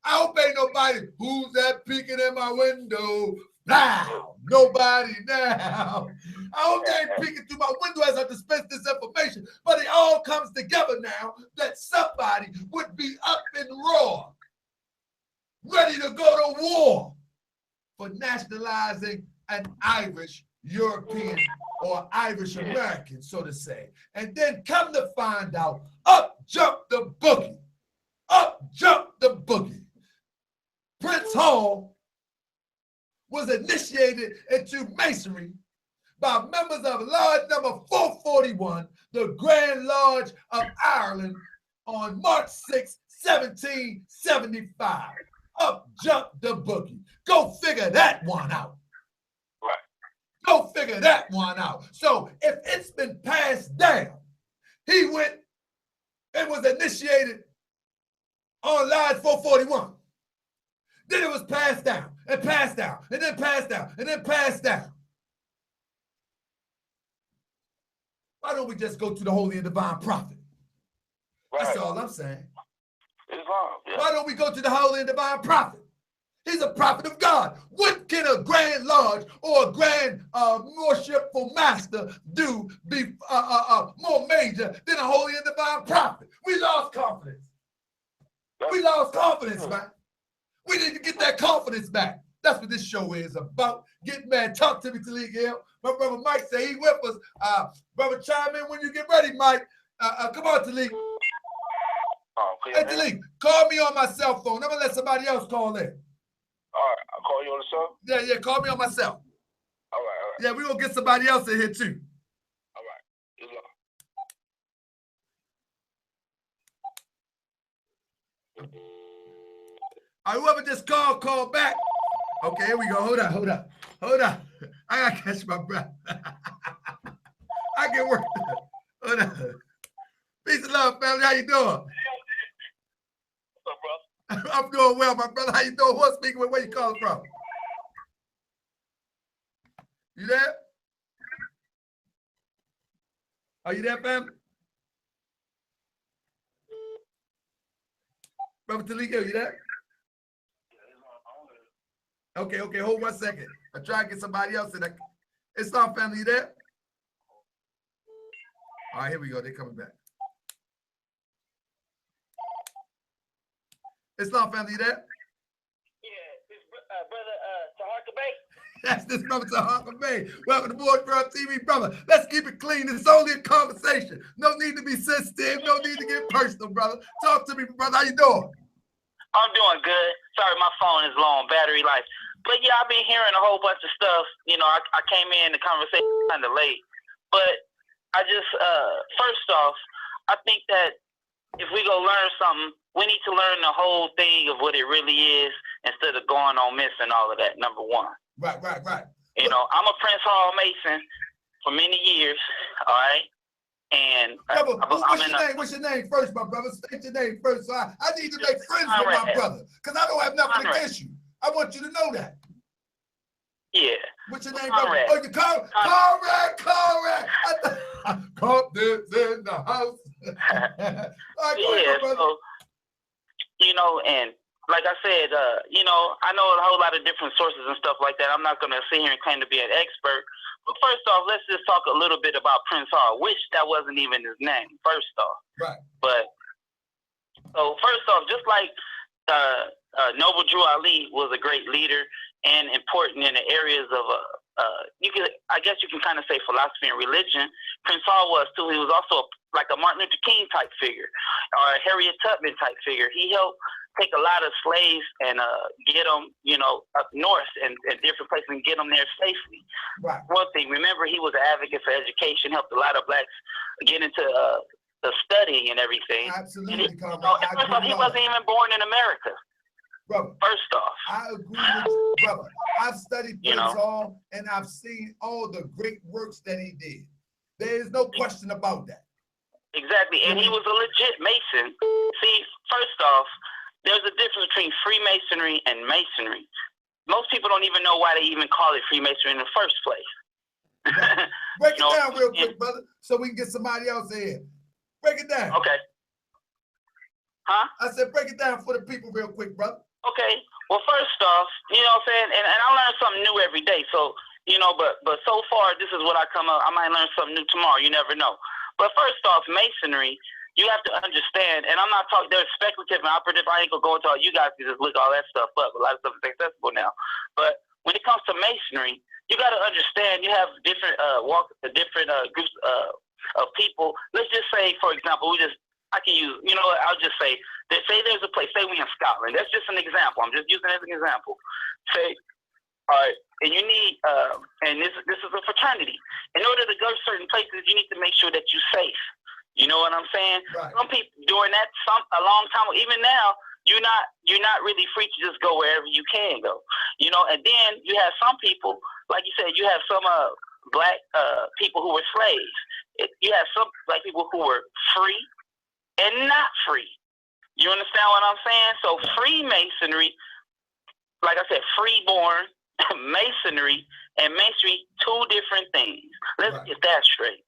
I hope ain't nobody, who's that peeking in my window? Now, nobody now. I hope they ain't peeking through my window as I dispense this information. But it all comes together now that somebody would be up and raw, ready to go to war for nationalizing an Irish European or Irish American, so to say. And then come to find out, up jumped the boogie. Up jumped the boogie. Prince Hall was initiated into Masonry by members of Lodge number 441, the Grand Lodge of Ireland, on March 6, 1775. Up jumped the boogie. Go figure that one out. Right. Go figure that one out. So if it's been passed down, he went and was initiated on Lodge 441. Then it was passed down and passed down and then passed down and then passed down. Why don't we just go to the Holy and Divine Prophet? Right. That's all I'm saying. Islam. Yeah. Why don't we go to the Holy and Divine Prophet? He's a prophet of God. What can a Grand Lodge or a Grand Worshipful Master do be more major than a Holy and Divine Prophet? We lost confidence. We lost confidence, man. We need to get that confidence back. That's what this show is about. Get mad. Talk to me, Talik Hill. My brother Mike say he with us. Brother, chime in when you get ready, Mike. Come on, Talik. Hey, Talik, call me on my cell phone. I'm going to let somebody else call in. All right, I'll call you on the cell. Yeah, call me on my cell. All right. Yeah, we're going to get somebody else in here, too. All right. Islam. All right, whoever just call back. Okay, here we go. Hold on. I got to catch my breath. I can work. Hold on. Peace and love, family. How you doing? What's up, bro? I'm doing well, my brother. How you doing? Who's speaking with? Where you calling from? You there? Are you there, family? Brother Talik, you there? Okay, hold 1 second. I'll try to get somebody else in there. Islam family, you there? All right, here we go. They're coming back. Islam family, you there? Yeah, this brother Taharka Bay. That's this brother Taharka Bay. Welcome to Moorish Science TV, brother. Let's keep it clean. It's only a conversation. No need to be sensitive. No need to get personal, brother. Talk to me, brother. How you doing? I'm doing good. Sorry, my phone is low on battery life. But yeah, I've been hearing a whole bunch of stuff. You know, I came in the conversation kind of late. But I just, first off, I think that if we go learn something, we need to learn the whole thing of what it really is instead of going on missing all of that, number one. Right. You know, I'm a Prince Hall Mason for many years, all right? And brother, what's your name first, my brother? State your name first. So I need to make friends with my brother because I don't have nothing against you. I want you to know that. Yeah. What's your name, brother? Oh, you Conrad. Compton's in the house. All right, yeah, brother. so, you know, and like I said, you know, I know a whole lot of different sources and stuff like that. I'm not going to sit here and claim to be an expert. But first off, let's just talk a little bit about Prince Hall, which that wasn't even his name, first off. Right. But, so first off, just like Noble Drew Ali was a great leader and important in the areas of, I guess you can kind of say philosophy and religion, Prince Hall was too. He was also like a Martin Luther King type figure or a Harriet Tubman type figure. He helped take a lot of slaves and get them, you know, up north and different places and get them there safely. Right. One thing, remember, he was an advocate for education, helped a lot of blacks get into the studying and everything. Absolutely, and he wasn't even born in America. Brother, first off, I agree with you, brother. I've studied Prince Hall and I've seen all the great works that he did. There is no question about that. Exactly, and he was a legit Mason. See, first off, there's a difference between Freemasonry and Masonry. Most people don't even know why they even call it Freemasonry in the first place. Right. Break it down real quick, brother, so we can get somebody else in. Break it down. Okay. Huh? I said break it down for the people real quick, brother. Okay. Well, first off, you know what I'm saying, and I learn something new every day. So, you know, but so far, this is what I come up. I might learn something new tomorrow. You never know. But first off, Masonry, you have to understand, and I'm not talking, there's speculative and operative. I ain't going to go into all, you guys can just look all that stuff up. A lot of stuff is accessible now. But when it comes to Masonry, you got to understand, you have different different groups of people. Let's just say, for example, I can use, I'll just say there's a place, say we in Scotland. That's just an example. I'm just using it as an example. Say, all right, and you need, and this is a fraternity. In order to go to certain places, you need to make sure that you're safe. You know what I'm saying? Right. Some people during that, a long time, even now, you're not really free to just go wherever you can go. And then you have some people, like you said, you have some black people who were slaves. You have some black people who were free and not free. You understand what I'm saying? So Freemasonry, like I said, freeborn, Masonry, and Masonry, two different things. Let's get that straight.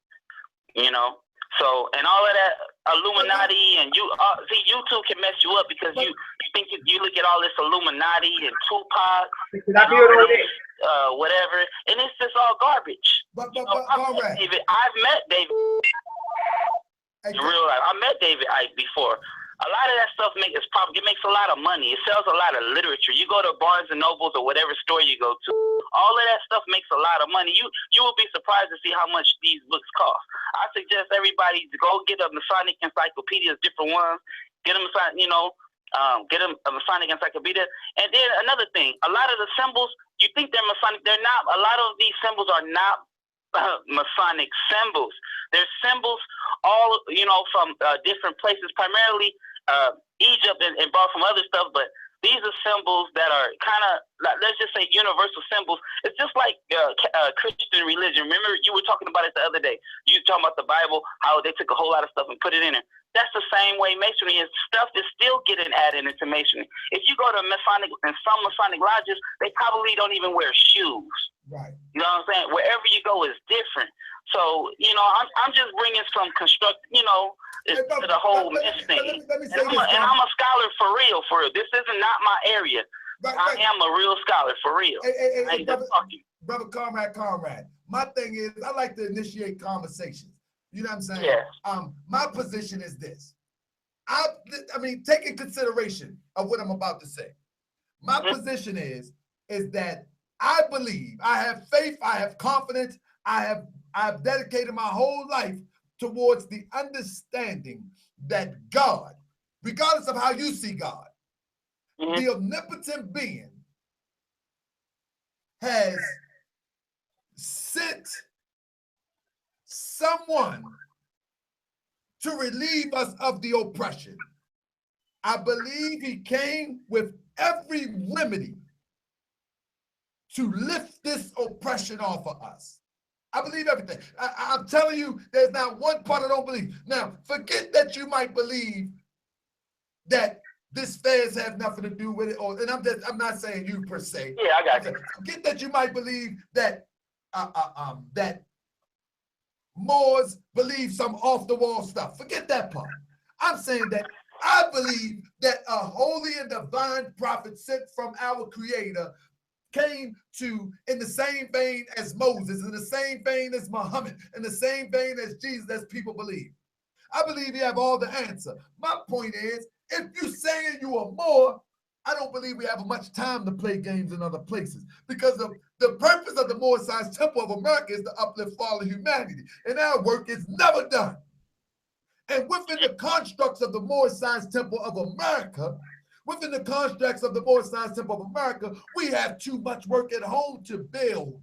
So, and all of that Illuminati, and YouTube can mess you up because you think you look at all this Illuminati and Tupac and all this, whatever, and it's just all garbage. But I've met David in real life. I met David Icke before. A lot of that stuff makes a lot of money. It sells a lot of literature. You go to Barnes and Nobles or whatever store you go to, all of that stuff makes a lot of money. You will be surprised to see how much these books cost. I suggest everybody to go get a Masonic encyclopedia, different ones. Get them, get them a Masonic encyclopedia. And then another thing, a lot of the symbols, you think they're Masonic, they're not. A lot of these symbols are not Masonic symbols. They're symbols all, from different places, primarily Egypt and brought from other stuff, but these are symbols that are kind of, let's just say, universal symbols. It's just like Christian religion. Remember, you were talking about it the other day. You were talking about the Bible, how they took a whole lot of stuff and put it in there. That's the same way Masonry is. Stuff is still getting added into Masonry. If you go to Masonic and some Masonic lodges, they probably don't even wear shoes. Right. You know what I'm saying? Wherever you go is different. So, I'm just bringing some construct, to the whole myth thing. And I'm a scholar for real. This isn't not my area. Right. I am a real scholar for real. Hey, brother Comrade. My thing is, I like to initiate conversations. You know what I'm saying? Yeah. My position is this. I mean, take in consideration of what I'm about to say. My position is that I believe, I have faith, I have confidence, I have dedicated my whole life towards the understanding that God, regardless of how you see God, the omnipotent being has sent someone to relieve us of the oppression. I believe he came with every remedy to lift this oppression off of us. I believe everything. I'm telling you, there's not one part I don't believe. Now, forget that you might believe that this fairs have nothing to do with it, and I'm not saying you per se. Yeah, I got you. Forget that you might believe that that Moors believe some off-the-wall stuff. Forget that part. I'm saying that I believe that a holy and divine prophet sent from our Creator came to, in the same vein as Moses, in the same vein as Muhammad, in the same vein as Jesus, as people believe. I believe you have all the answer. My point is, if you're saying you are more, I don't believe we have much time to play games in other places, because the purpose of the Moorish Science Temple of America is to uplift fallen humanity, and our work is never done. And within the constructs of the Moorish Science Temple of America, within the constructs of the Moorish Science Temple of America, we have too much work at home to build.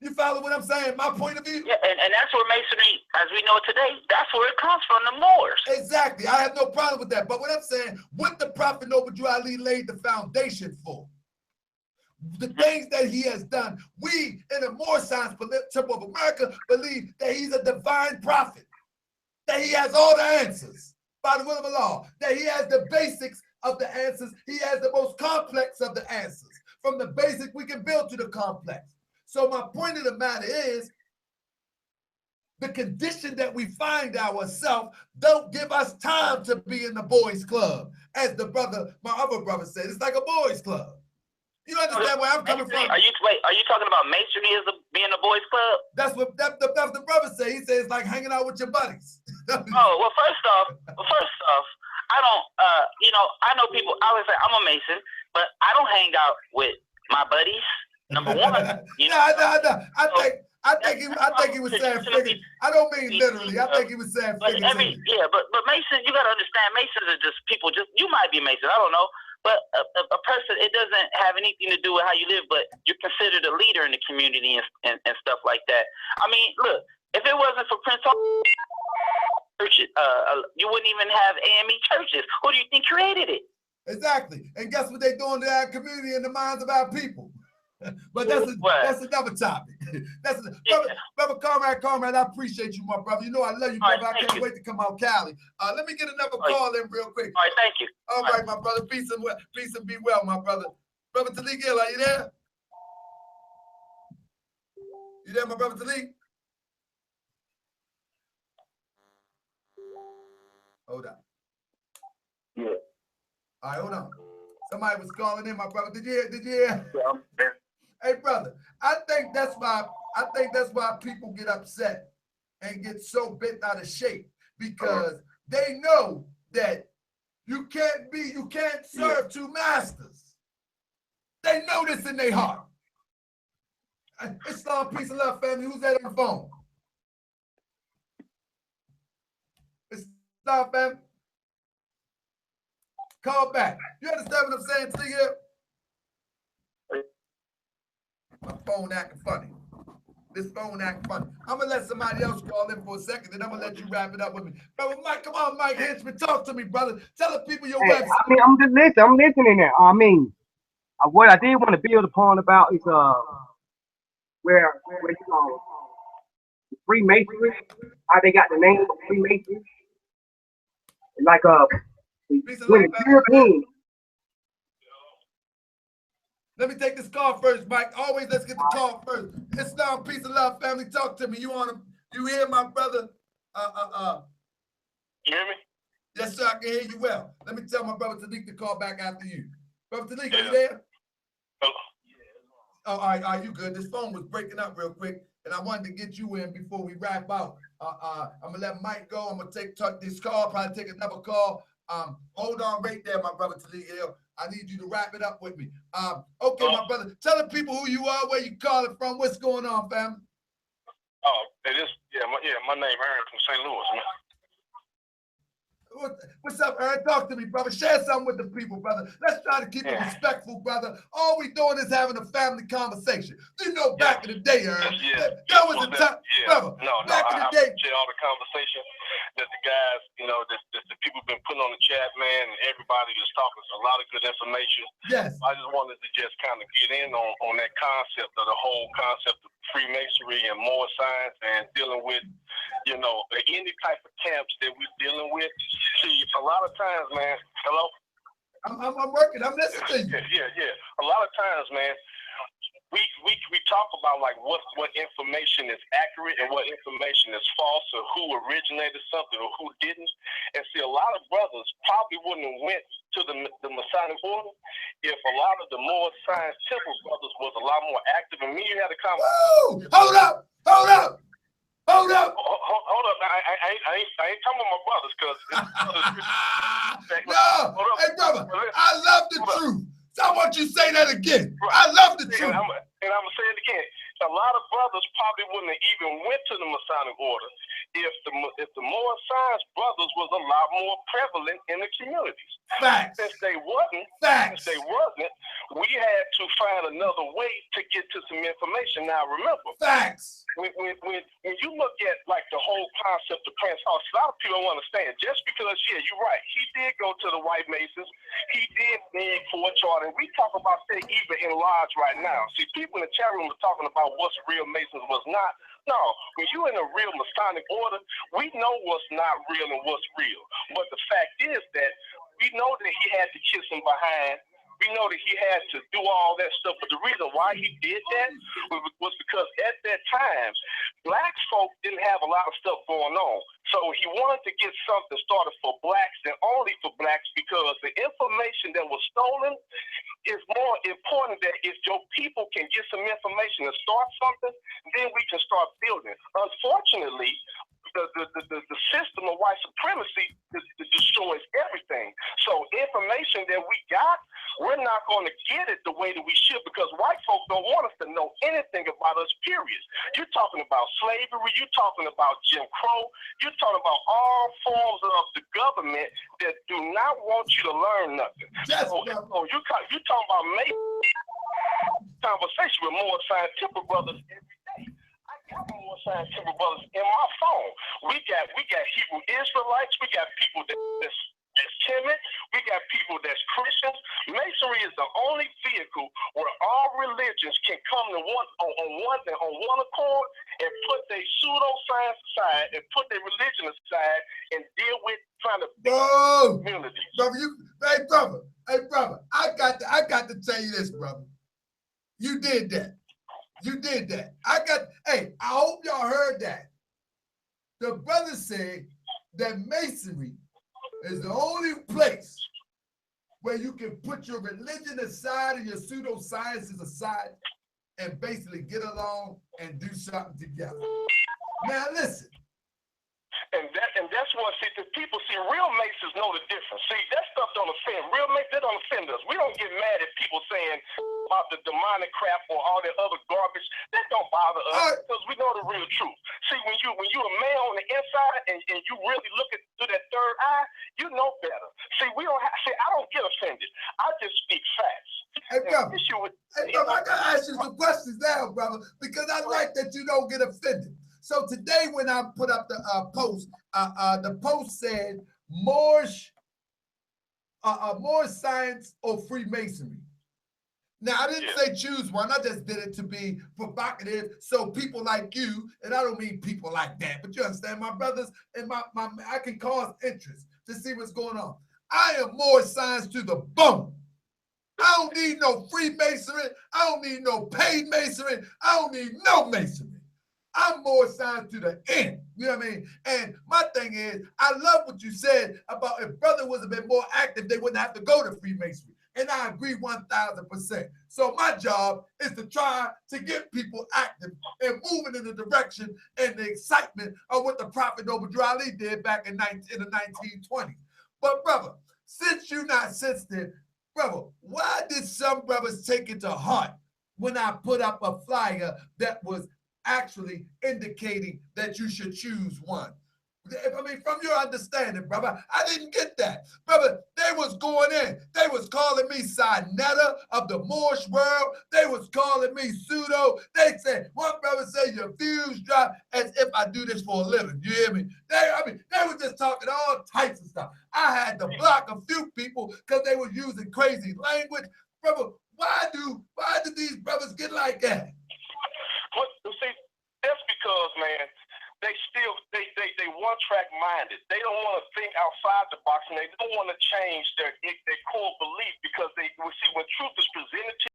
You follow what I'm saying? My point of view? Yeah, and that's where Masonry, as we know it today, that's where it comes from, the Moors. Exactly. I have no problem with that. But what I'm saying, what the Prophet Noble Drew Ali laid the foundation for, the things that he has done, we in the Moorish Science Temple of America believe that he's a divine prophet, that he has all the answers by the will of Allah, that he has the basics of the answers, he has the most complex of the answers. From the basic, we can build to the complex. So my point of the matter is, the condition that we find ourselves don't give us time to be in the boys' club. As my other brother said, it's like a boys' club. You understand where I'm coming from? Are you talking about Masonry as being a boys' club? That's what the brother said. He says it's like hanging out with your buddies. Well, first off, I don't, I know people, I always say I'm a Mason, but I don't hang out with my buddies. Number one, you know. I think he was saying figure. I don't mean literally. I think he was saying figuratively. But Masons, you gotta understand, Masons are just people. Just you might be Mason, I don't know, but a person, it doesn't have anything to do with how you live. But you're considered a leader in the community and stuff like that. I mean, look, if it wasn't for Prince churches, you wouldn't even have AME churches. Who do you think created it? Exactly. And guess what they doing to our community and the minds of our people? But that's another topic. Brother Comrade, I appreciate you, my brother. You know I love you, brother. I can't wait to come out Cali. Let me get another call in real quick. All right, thank you. All right, my brother. Peace and be well, my brother. Brother Talik Hill, are you there? You there, my brother Talik? Hold on. Yeah. All right, hold on. Somebody was calling in, my brother. Did you hear? Yeah, I'm there. Hey, brother, I think that's why people get upset and get so bent out of shape, because they know that you can't serve two masters. They know this in their heart. Islam, peace and love, family. Who's that on the phone? Islam, family. Call back. You understand what I'm saying to you? My phone acting funny. This phone acting funny. I'm going to let somebody else call in for a second, then I'm going to let you wrap it up with me. Brother Mike, come on, Mike Henchman. Talk to me, brother. Tell the people your website. I mean, I'm just listening. I'm listening now. I mean, what I did want to build upon about is where you know, Freemasonry, how they got the name of Freemasonry. Like when the Europeans. Let me take this call first, Mike. Always let's get the call first. Islam, peace and love, family. Talk to me. You hear my brother? You hear me? Yes, sir. I can hear you well. Let me tell my brother Talik to call back after you. Brother Talik, are you there? Oh, all right, you good? This phone was breaking up real quick, and I wanted to get you in before we wrap out. I'm gonna let Mike go. I'm gonna take this call. Probably take another call. Hold on right there, my brother Talik Hill. I need you to wrap it up with me. Okay, my brother. Tell the people who you are, where you calling from, what's going on, fam. My name Aaron from St. Louis, man. What's up, Aaron? Talk to me, brother. Share something with the people, brother. Let's try to keep it respectful, brother. All we doing is having a family conversation. You know, back in the day, Aaron, that was the time, brother. Back in the day, I appreciate all the conversation that the guys, you know, that the people been putting on the chat, man, and everybody is talking a lot of good information. Yes. I just wanted to just kind of get in on that concept of the whole concept of Freemasonry and Moorish Science and dealing with, you know, any type of camps that we're dealing with. See, a lot of times, man, hello? I'm working. I'm listening to you. Yeah. A lot of times, man, we talk about like what information is accurate and what information is false, or who originated something or who didn't. And see, a lot of brothers probably wouldn't have went to the Masonic order if a lot of the Moorish Science Temple brothers was a lot more active. And me, you had a conversation. Hold up. Hold up. I ain't talking about my brothers, because no. Hey, brother, I love the truth. So I want you to say that again. I love the truth. And I'm going to say it again. A lot of brothers probably wouldn't have even went to the Masonic order if the Moorish Science brothers was a lot more prevalent in the communities. Facts. Since they wasn't, we had to find another way to get to some information. Now remember, facts. When you look at like the whole concept of Prince Hall, a lot of people don't understand. Just because, you're right, he did go to the White Masons, he did beg for a charter. And we talk about that even in lodge right now. See, people in the chat room are talking about what's real Masons, what's not. No, when you're in a real Masonic order, we know what's not real and what's real. But the fact is that we know that he had to kiss him behind. We know that he had to do all that stuff. But the reason why he did that was because at that time, black folk didn't have a lot of stuff going on. So he wanted to get something started for blacks and only for blacks, because the information that was stolen is more important. That if your people can get some information and start something, then we can start building. Unfortunately, the system of white supremacy destroys everything. So information that we got, we're not going to get it the way that we should, because white folks don't want us to You're talking about slavery. You're talking about Jim Crow. You're talking about all forms of the government that do not want you to learn nothing. Yes, so you're talking about making conversation with more scientific brothers every day. I got more scientific brothers in my phone. We got Hebrew Israelites. We got people that's timid. We got people that's Christians. Masonry is the only vehicle where all religions can come to on one accord and put their pseudoscience aside and put their religion aside and deal with trying to build communities. Brother, hey brother, I got to tell you this, brother. You did that. You did that. I hope y'all heard that. The brother said that Masonry is the only place where you can put your religion aside and your pseudosciences aside and basically get along and do something together. Now listen. And that's what, see, the people, see, real Masons know the difference. See, that stuff don't offend. Real Masons, they don't offend us. We don't get mad at people saying about the demonic crap or all that other garbage. That don't bother us because we know the real truth. See, when you a man on the inside and you really look through that third eye, you know better. See, I don't get offended. I just speak facts. Hey, brother, I got to ask you some questions now, brother, because I like that you don't get offended. So today when I put up the post said Moorish Science or Freemasonry. Now, I didn't say choose one. I just did it to be provocative so people like you, and I don't mean people like that, but you understand, my brothers, and I can cause interest to see what's going on. I am Moorish Science to the bone. I don't need no Freemasonry. I don't need no paid masonry. I don't need no masonry. I'm more Science to the end. You know what I mean? And my thing is, I love what you said about if brother was a bit more active, they wouldn't have to go to Freemasonry. And I agree 1,000%. So my job is to try to get people active and moving in the direction and the excitement of what the Prophet Obadiah Ali did back in the 1920s. But brother, since you're not sensitive, brother, why did some brothers take it to heart when I put up a flyer that was actually indicating that you should choose one? I mean, from your understanding, brother, I didn't get that. Brother, they was going in. They was calling me Sinetta of the Moorish world. They was calling me pseudo. They said, one brother said your views drop as if I do this for a living. You hear me? They were just talking all types of stuff. I had to block a few people because they were using crazy language. Brother, why do these brothers get like that? Well, see, that's because, man, they one track minded. They don't want to think outside the box, and they don't want to change their core belief because they see when truth is presented to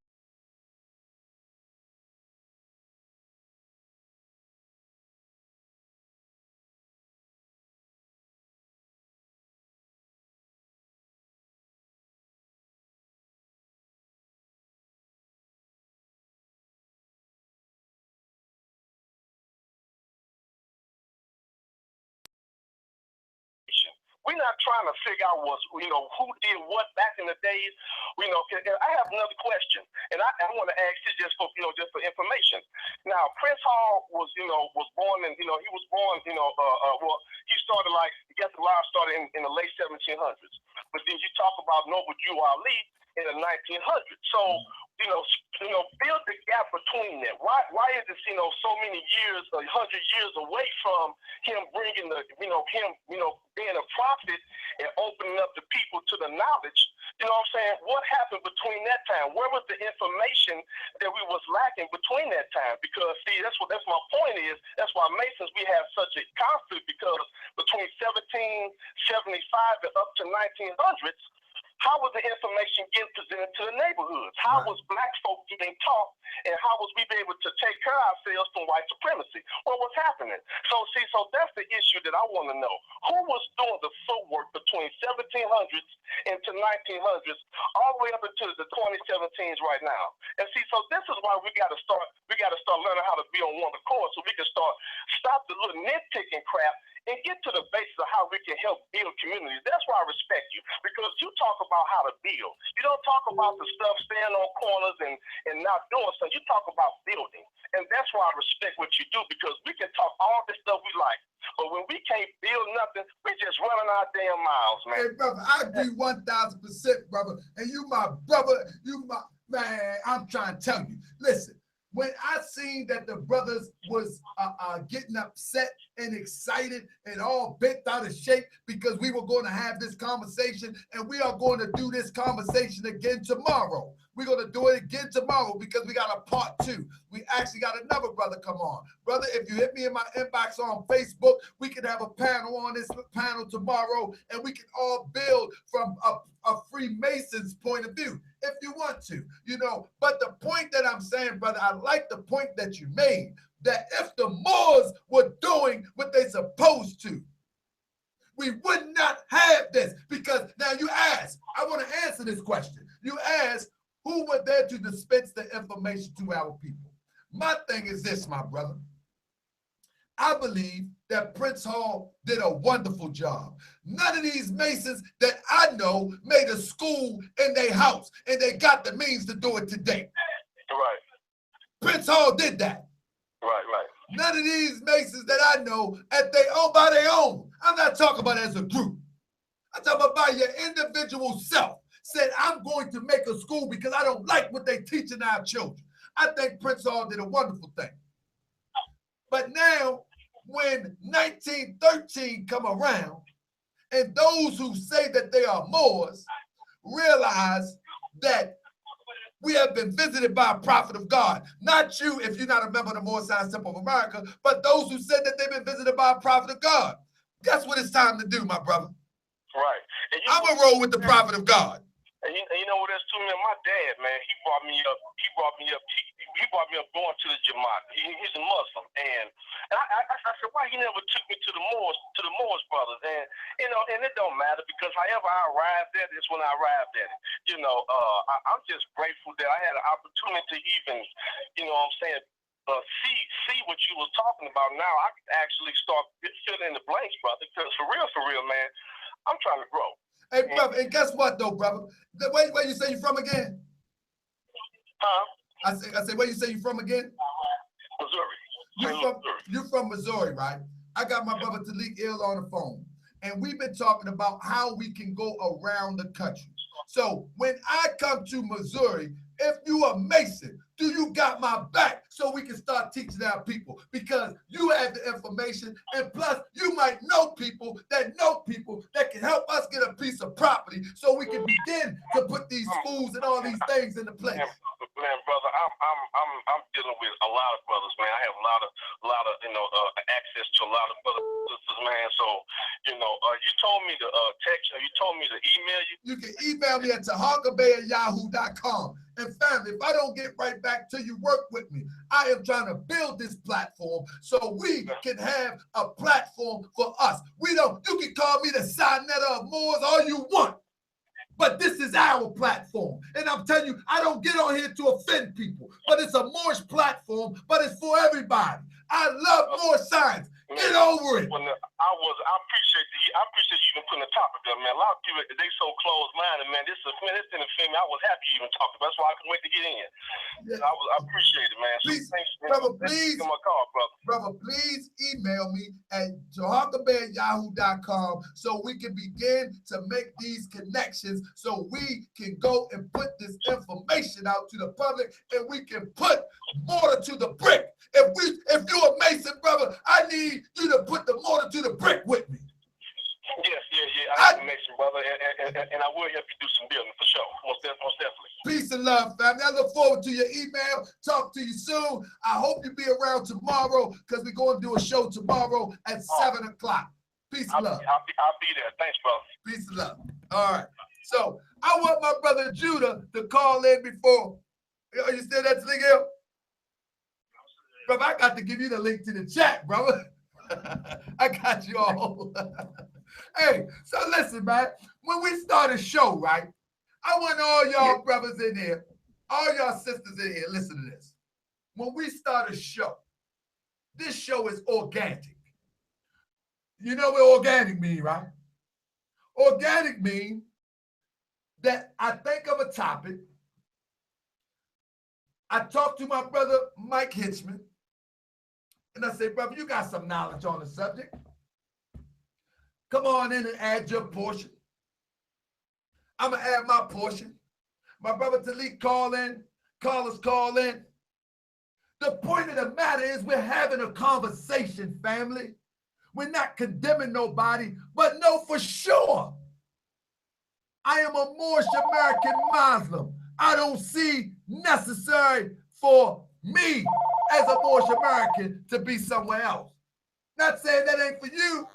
we're not trying to figure out who did what back in the days. And I have another question, and I want to ask you just for information. Now, Prince Hall was born in he started the live started in the late 1700s, but then you talk about Noble Jew Ali in the 1900s. So build the gap between that. Why is it so many years, 100 years away from him bringing him being a prophet and opening up the people to the knowledge? You know what I'm saying? What happened between that time? Where was the information that we was lacking between that time? Because see, that's my point is. That's why Masons we have such a conflict, because between 1775 and up to 1900s. How was the information getting presented to the neighborhoods? How was black folk getting taught, and how was we able to take care of ourselves from white supremacy? What was happening? So that's the issue that I want to know. Who was doing the footwork between 1700s into 1900s, all the way up into the 2017s right now? And see, so this is why we got to start learning how to be on one accord, so we can stop the little nitpicking crap and get to the basis of how we can help build communities. That's why I respect you, because you talk about how to build. You don't talk about the stuff staying on corners and not doing something. You talk about building. And that's why I respect what you do, because we can talk all the stuff we like. But when we can't build nothing, we just running our damn miles, man. Hey, brother, I agree 1,000%, brother. And you my brother, man, I'm trying to tell you. Listen, when I seen that the brothers was getting upset and excited and all bent out of shape because we were going to have this conversation, and we are going to do this conversation again tomorrow. We're going to do it again tomorrow because we got a part 2. We actually got another brother come on. Brother, if you hit me in my inbox on Facebook, we can have a panel on this panel tomorrow, and we can all build from a Freemason's point of view if you want to, you know. But the point that I'm saying, brother, I like the point that you made, that if the Moors were doing what they're supposed to, we would not have this. Because now you ask, I want to answer this question. You ask, who were there to dispense the information to our people? My thing is this, my brother. I believe that Prince Hall did a wonderful job. None of these Masons that I know made a school in their house, and they got the means to do it today. Right. Prince Hall did that. Right. None of these Masons that I know at their own by their own. I'm not talking about as a group. I'm talking about by your individual self. Said, I'm going to make a school because I don't like what they're teaching our children. I think Prince Hall did a wonderful thing. But now, when 1913 come around, and those who say that they are Moors realize that we have been visited by a prophet of God. Not you, if you're not a member of the Moorish Science Temple of America, but those who said that they've been visited by a prophet of God. Guess what it's time to do, my brother? Right. I'm going to roll with the prophet of God. And you know what? That's too, man. My dad, man, he brought me up going to the Jamaat. He's a Muslim, and I said, why he never took me to the Moors brothers? And you know, and it don't matter, because however I arrived at it is when I arrived at it. You know, I'm just grateful that I had an opportunity to even, you know what I'm saying, see what you was talking about. Now I can actually start filling in the blanks, brother, because for real, man, I'm trying to grow. Hey, brother, and guess what, though, brother? Where you say you from again? Huh? I say, where you say you from again? Missouri. You from Missouri, right? I got my brother Talik Ill on the phone, and we've been talking about how we can go around the country. So when I come to Missouri, if you are Mason, do you got my back so we can start teaching our people? Because you have the information, and plus you might know people that can help us get a piece of property so we can begin to put these schools and all these things into place. Man, brother, I'm dealing with a lot of brothers, man. I have a lot of you know, access to a lot of brothers, sisters, man. So, you know, you told me to text, or you told me to email you. You can email me at taharkabay@yahoo.com. And family, if I don't get right back to you, work with me. I am trying to build this platform so we can have a platform for us. You can call me the Sinetta of Moors all you want, but this is our platform. And I'm telling you, I don't get on here to offend people, but it's a Moorish platform, but it's for everybody. I love Moorish science. Get over it. I appreciate you even putting a topic there, man. A lot of people, they so close-minded, man. This didn't offend me. I was happy you even talked about it. That's why I couldn't wait to get in. Yeah. I appreciate it, man. Please, so thanks, man. brother, please, my call, brother, please email me at taharkabay@yahoo.com so we can begin to make these connections, so we can go and put this information out to the public, and we can put mortar to the brick. If you're a Mason, brother, I need you to put the mortar to the brick with me. Yes, I'm a Mason, brother, and I will help you do some building for sure. Most definitely. Peace and love, family. I look forward to your email. Talk to you soon. I hope you be around tomorrow, because we're going to do a show tomorrow at 7 o'clock. Peace and love. I'll be there. Thanks, brother. Peace and love. All right. So I want my brother Judah to call in before. Are you still there, Talik? Brother, I got to give you the link to the chat, brother. I got you all. Hey, so listen, man. When we start a show, right, I want all y'all brothers in here, all y'all sisters in here, listen to this. When we start a show, this show is organic. You know what organic mean, right? Organic mean that I think of a topic. I talk to my brother Mike Hitchman, and I say, brother, you got some knowledge on the subject. Come on in and add your portion. I'm going to add my portion. My brother Talik callers call in. The point of the matter is we're having a conversation, family. We're not condemning nobody, but know for sure I am a Moorish American Muslim. I don't see necessary for me as a Moorish American to be somewhere else. Not saying that ain't for you.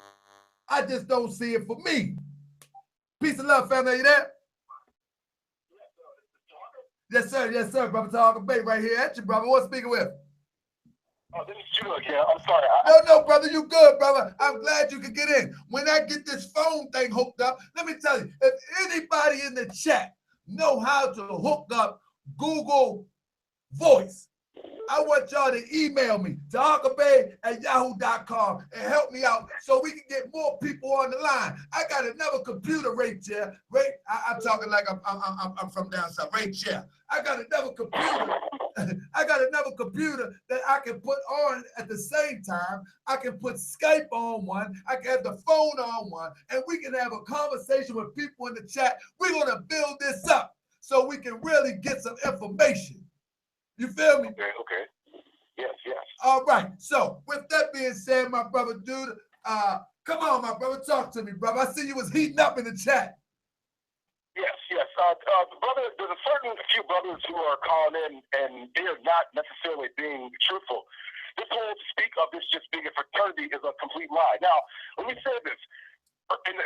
I just don't see it for me. Peace and love, family. Are you there? Yes, sir. Yes, sir. Brother Talk Bay right here at you, brother. What's speaking with? Oh, this is Judah again. I'm sorry. No, brother. You good, brother. I'm glad you could get in. When I get this phone thing hooked up, let me tell you, if anybody in the chat know how to hook up Google Voice, I want y'all to email me, talkabay@yahoo.com, and help me out so we can get more people on the line. I got another computer right there. I'm talking like I'm from down south. Right there. I got another computer. I got another computer that I can put on at the same time. I can put Skype on one. I can have the phone on one, and we can have a conversation with people in the chat. We're gonna build this up so we can really get some information. You feel me? Okay. Yes. All right. So with that being said, my brother, dude, come on, my brother, talk to me, brother. I see you was heating up in the chat. Yes. Brother, there's a certain few brothers who are calling in, and they are not necessarily being truthful. This whole speak of this just being a fraternity is a complete lie. Now, let me say this. In the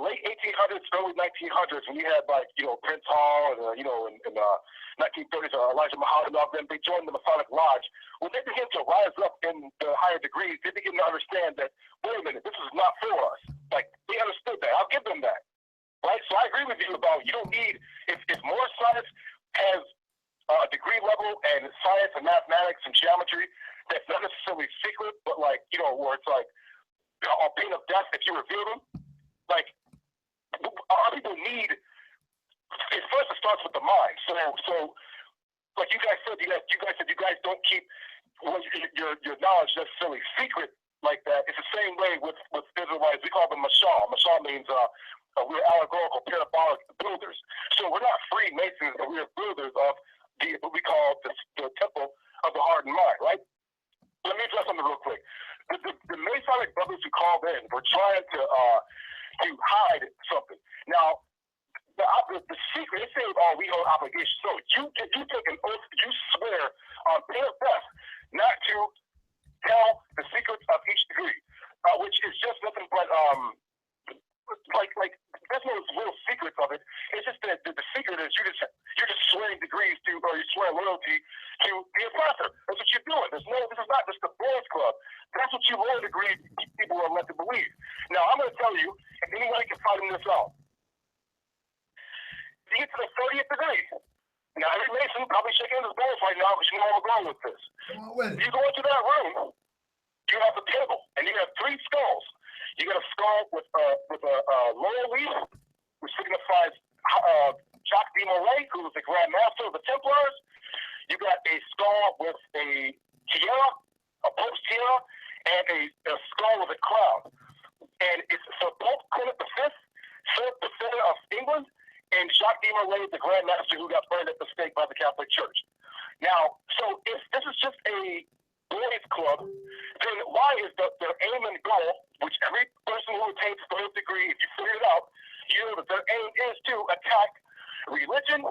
late 1800s, early 1900s, when you had Prince Hall and in the 1930s, Elijah Muhammad, then they joined the Masonic Lodge. When they began to rise up in the higher degrees, they began to understand that, wait a minute, this is not for us. Like, they understood that. I'll give them that. Right? So I agree with you about you don't need, if Moorish Science has a degree level and science and mathematics and geometry, that's not necessarily secret, but where it's like, on pain of death if you reveal them. Like, our people need, it starts with the mind. So like you guys said, you guys don't keep your knowledge necessarily secret like that. It's the same way with Israelites. We call them mashal. Mashal means we're allegorical, parabolic builders. So we're not Freemasons, but we're builders of what we call the temple of the heart and mind, right? Let me address something real quick. The Masonic brothers who called in were trying to hide something. Now, the secret, they say, we owe obligations. So you take an oath, you swear on pain of death not to tell the secrets of each degree, which is just nothing but like there's no real secrets of it. It's just that the secret is you're just swearing degrees to, or you swear loyalty to the oppressor. That's what you're doing. This is not just a boys club. That's what you loyal degrees people are led to believe. Now I'm going to tell you, if anybody can find this out, you get to the 30th degree. Now every Mason probably shaking his balls right now, but you know where we're going with this. You go into that room, you have a table, and you have 3 skulls. You got a skull with a laurel leaf, which signifies Jacques de Molay, who was the Grand Master of the Templars. You got a skull with a tiara, a Pope's tiara, and a skull with a crown. And it's so Pope Clement V, 4th Defender of England, and Jacques de Molay, the Grand Master who got burned at the stake by the Catholic Church. Now, so if this is just a boys club, then why is their aim and goal, which every person who attains the 30th degree, if you figure it out, you know that their aim is to attack religion,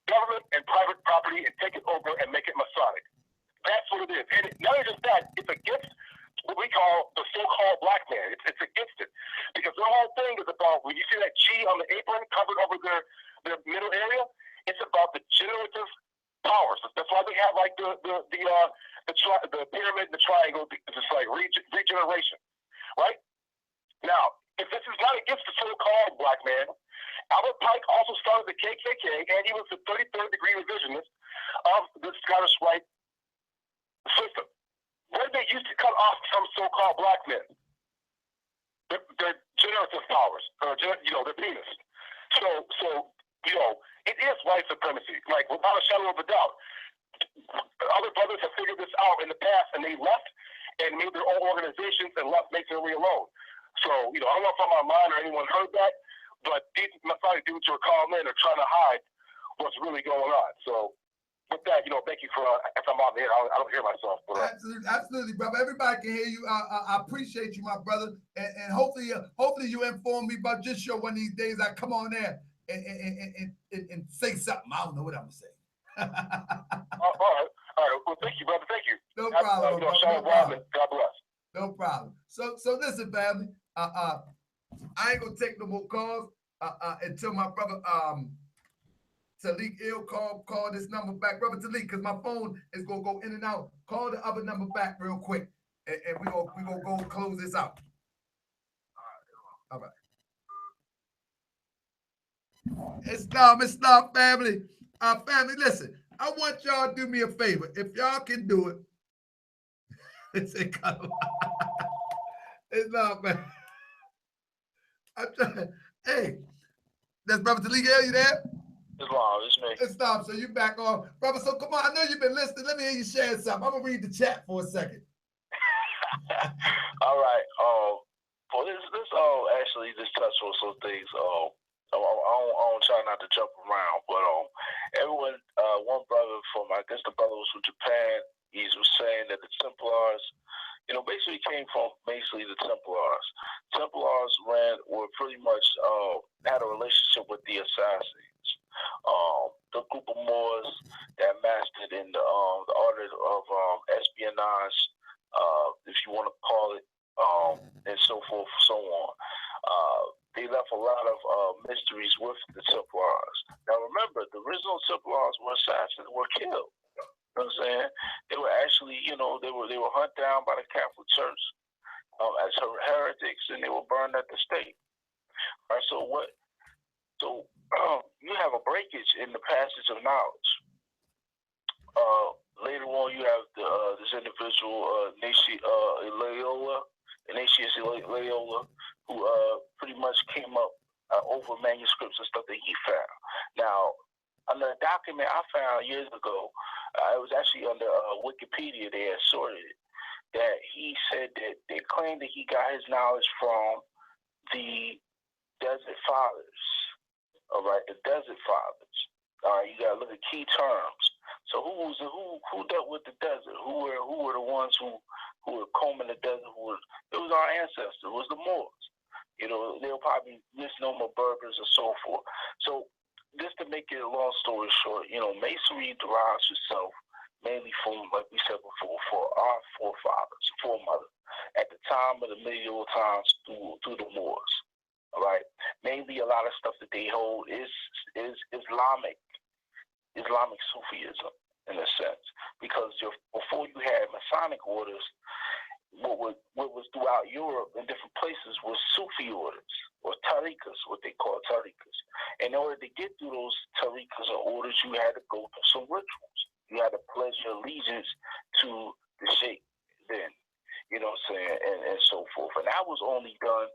government, and private property and take it over and make it Masonic. That's what it is. And not only just that, it's against what we call the so-called black man. It's against it. Because the whole thing is about, when you see that G on the apron covered over their middle area, it's about the generative powers. That's why they have like the pyramid and the triangle. It's just like regeneration, right? Now, if this is not against the so-called black man, Albert Pike also started the KKK, and he was the 33rd degree revisionist of the Scottish Rite system. Where they used to cut off some so-called black men, their generative powers, or their penis. So it is white supremacy. Like, without a shadow of a doubt, other brothers have figured this out in the past, and they left and made their own organizations and left Masonry alone. So, I don't know if I'm online or anyone heard that, but these Masonic dudes who are calling in are trying to hide what's really going on. So, with that, thank you for, if I'm out there, I don't hear myself. But, absolutely, brother. Everybody can hear you. I appreciate you, my brother. And hopefully you inform me about this show one of these days. I come on there and say something. I don't know what I'm going to say. all right. Well, thank you, brother. Thank you. No problem. No problem. God bless. No problem. So listen, family. I ain't gonna take no more calls until my brother Talik Ill call this number back, brother Talik, because my phone is gonna go in and out. Call the other number back real quick, and we gonna go close this out. All right. It's not family. Family, listen. I want y'all to do me a favor. If y'all can do it, it's not, man. I'm trying. Hey, that's brother Talik. You there? It's me. It's Stop. So you back on, brother. So come on. I know you've been listening. Let me hear you share something. I'm gonna read the chat for a second. All right. For this actually just touch on some things. I don't try not to jump around, but everyone, one brother from, I guess the brother was from Japan. He was saying that the Templars, basically came from the Templars. Templars were pretty much had a relationship with the assassins. The group of Moors that mastered in the art of espionage, if you want to call it, and so forth, so on. They left a lot of mysteries with the Templars. Now remember, the original Templars were assassins, were killed. You know what I'm saying? They were actually, they were hunted down by the Catholic Church as heretics, and they were burned at the stake. All right, so you have a breakage in the passage of knowledge. Later on, you have this individual, Ignatius Loyola, who pretty much came up over manuscripts and stuff that he found. Now, under a document I found years ago, it was actually under Wikipedia, they had sorted it, that he said that they claimed that he got his knowledge from the Desert Fathers. All right, the Desert Fathers. All right, you got to look at key terms. So who dealt with the desert? Who were the ones who were combing the desert? It was our ancestors. It was the Moors. They were probably misnomer Berbers or so forth. So just to make it a long story short, Masonry derives itself mainly from, like we said before, for our foremothers at the time of the medieval times through the Moors. All right, mainly a lot of stuff that they hold is Islamic Sufism in a sense, because before you had Masonic orders, what was throughout Europe and different places was Sufi orders or tariqas, what they call tariqas. In order to get through those tariqas or orders, you had to go through some rituals. You had to pledge your allegiance to the sheikh then, you know what I'm saying, and so forth. And that was only done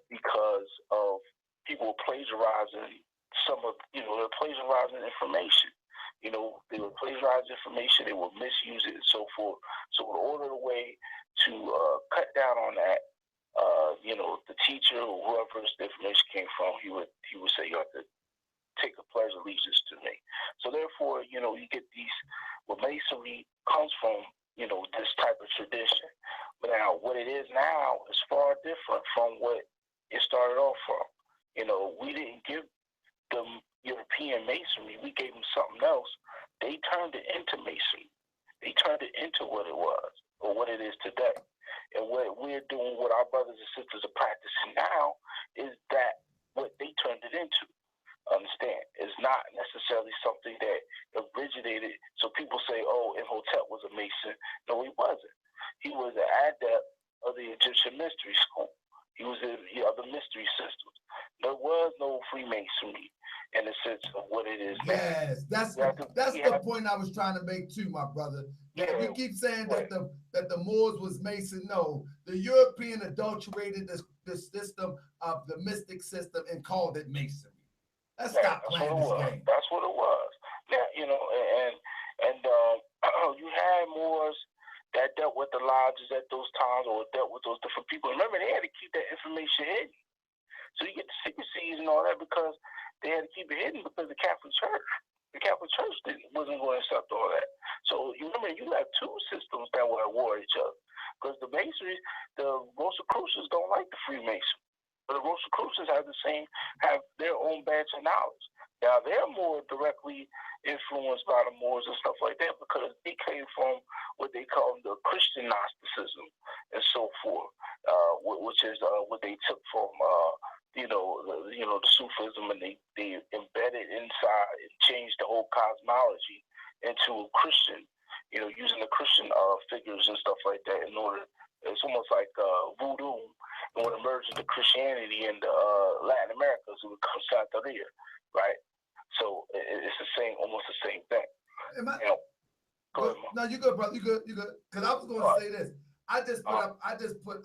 because of people plagiarizing plagiarizing information. They would plagiarize information, they would misuse it and so forth. So in order the way to cut down on that, the teacher or whoever the information came from, he would say you have to take a pledge of allegiance to me. So therefore, you get these, what Masonry comes from, this type of tradition. But now what it is now is far different from what it started off from. We didn't give them European Masonry, we gave them something else. They turned it into Masonry. They turned it into what it was, or what it is today. And what we're doing, what our brothers and sisters are practicing now, is that what they turned it into. Understand? It's not necessarily something that originated. So people say, oh, Imhotep was a Mason. No, he wasn't. He was an adept of the Egyptian mystery school. He was in the other mystery systems. There was no Freemasonry in the sense of what it is now. Yes, that's the point I was trying to make too, my brother. Yeah, we keep saying that the Moors was Mason. No, the European adulterated the system of the mystic system and called it Masonry. Let's stop playing this game. That's what it was. Now, you know, and you had Moors that dealt with the lodges at those times, or dealt with those different people. Remember, they had to keep that information hidden. So you get the secrecies and all that because they had to keep it hidden because the Catholic Church wasn't going to accept all that. So you remember, you have two systems that were at war with each other. Because the Masons, the Rosicrucians don't like the Freemasons. But the Rosicrucians have their own badge of knowledge. Now they're more directly influenced by the Moors and stuff like that because they came from what they call the Christian Gnosticism and so forth, which is what they took from the Sufism, and they embedded inside and changed the whole cosmology into Christian, using the Christian figures and stuff like that in order. It's almost like voodoo, and when it merged into Christianity in Latin America, so it becomes Santeria, right? So it's the same, almost the same thing. Go ahead, no, you good, brother. You good. Because I was going to say this. I just put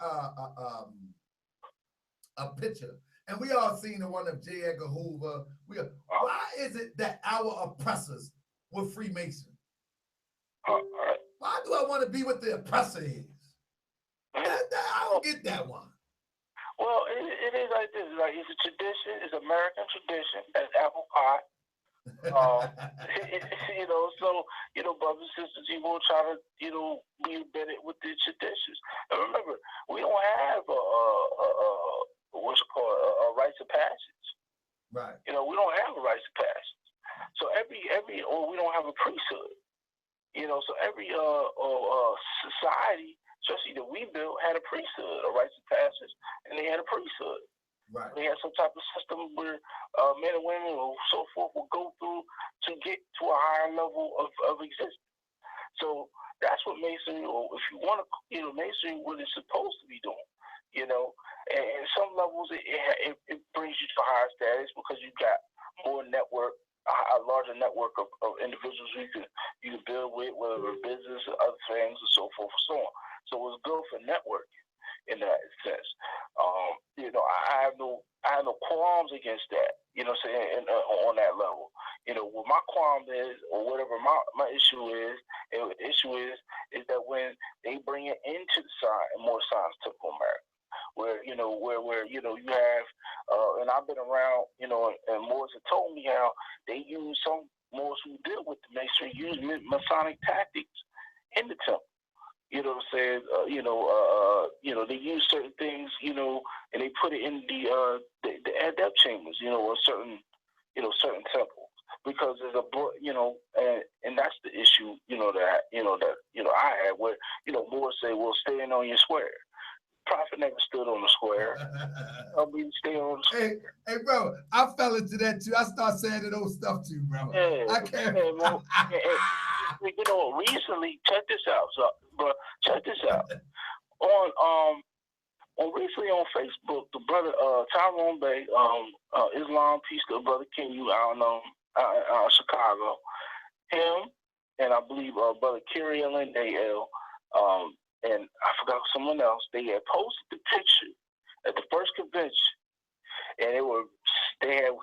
a picture, and we all seen the one of J. Edgar Hoover. Why is it that our oppressors were Freemasons? Why do I want to be what the oppressor is? I don't get that one. Well, it is like this. Like, it's a tradition. It's American tradition. That's apple pie. So brothers and sisters, you will try to be embedded with the traditions. And remember, we don't have what's it called a rites of passage. Right. We don't have a rites of passage. So we don't have a priesthood. So every society, especially that we built, had a priesthood, a rites of passage, and they had a priesthood. Right. They had some type of system where men and women or so forth will go through to get to a higher level of existence. So that's what Masonry, or if you want to, Masonry, what it's supposed to be doing. And some levels it brings you to higher status because you got more network, a larger network of individuals you can build with, whether it's business or other things and so forth and so on. So it's good for networking in that sense. I have no qualms against that, saying on that level. What my qualm is, or whatever my issue is, is that when they bring it into the Moorish Science typical America, where you have, and I've been around, and Moors have told me how they use, some Moors who deal with the Masonry use Masonic tactics in the temple. You know what I'm saying? They use certain things, and they put it in the adept chambers, or certain temples, because there's and that's the issue, that I had, where Moors say, well, stand on your square. Prophet never stood on the square. Stay on the square. Hey, bro, I fell into that too. I start saying that old stuff too, bro. Yeah, I can't. Recently, check this out, bro. Check this out. Recently on Facebook, the brother Tyrone Bay, Islam, peace to brother King, Chicago, him and I believe brother Kerry and Dale, and I forgot someone else. They had posted the picture at the first convention, and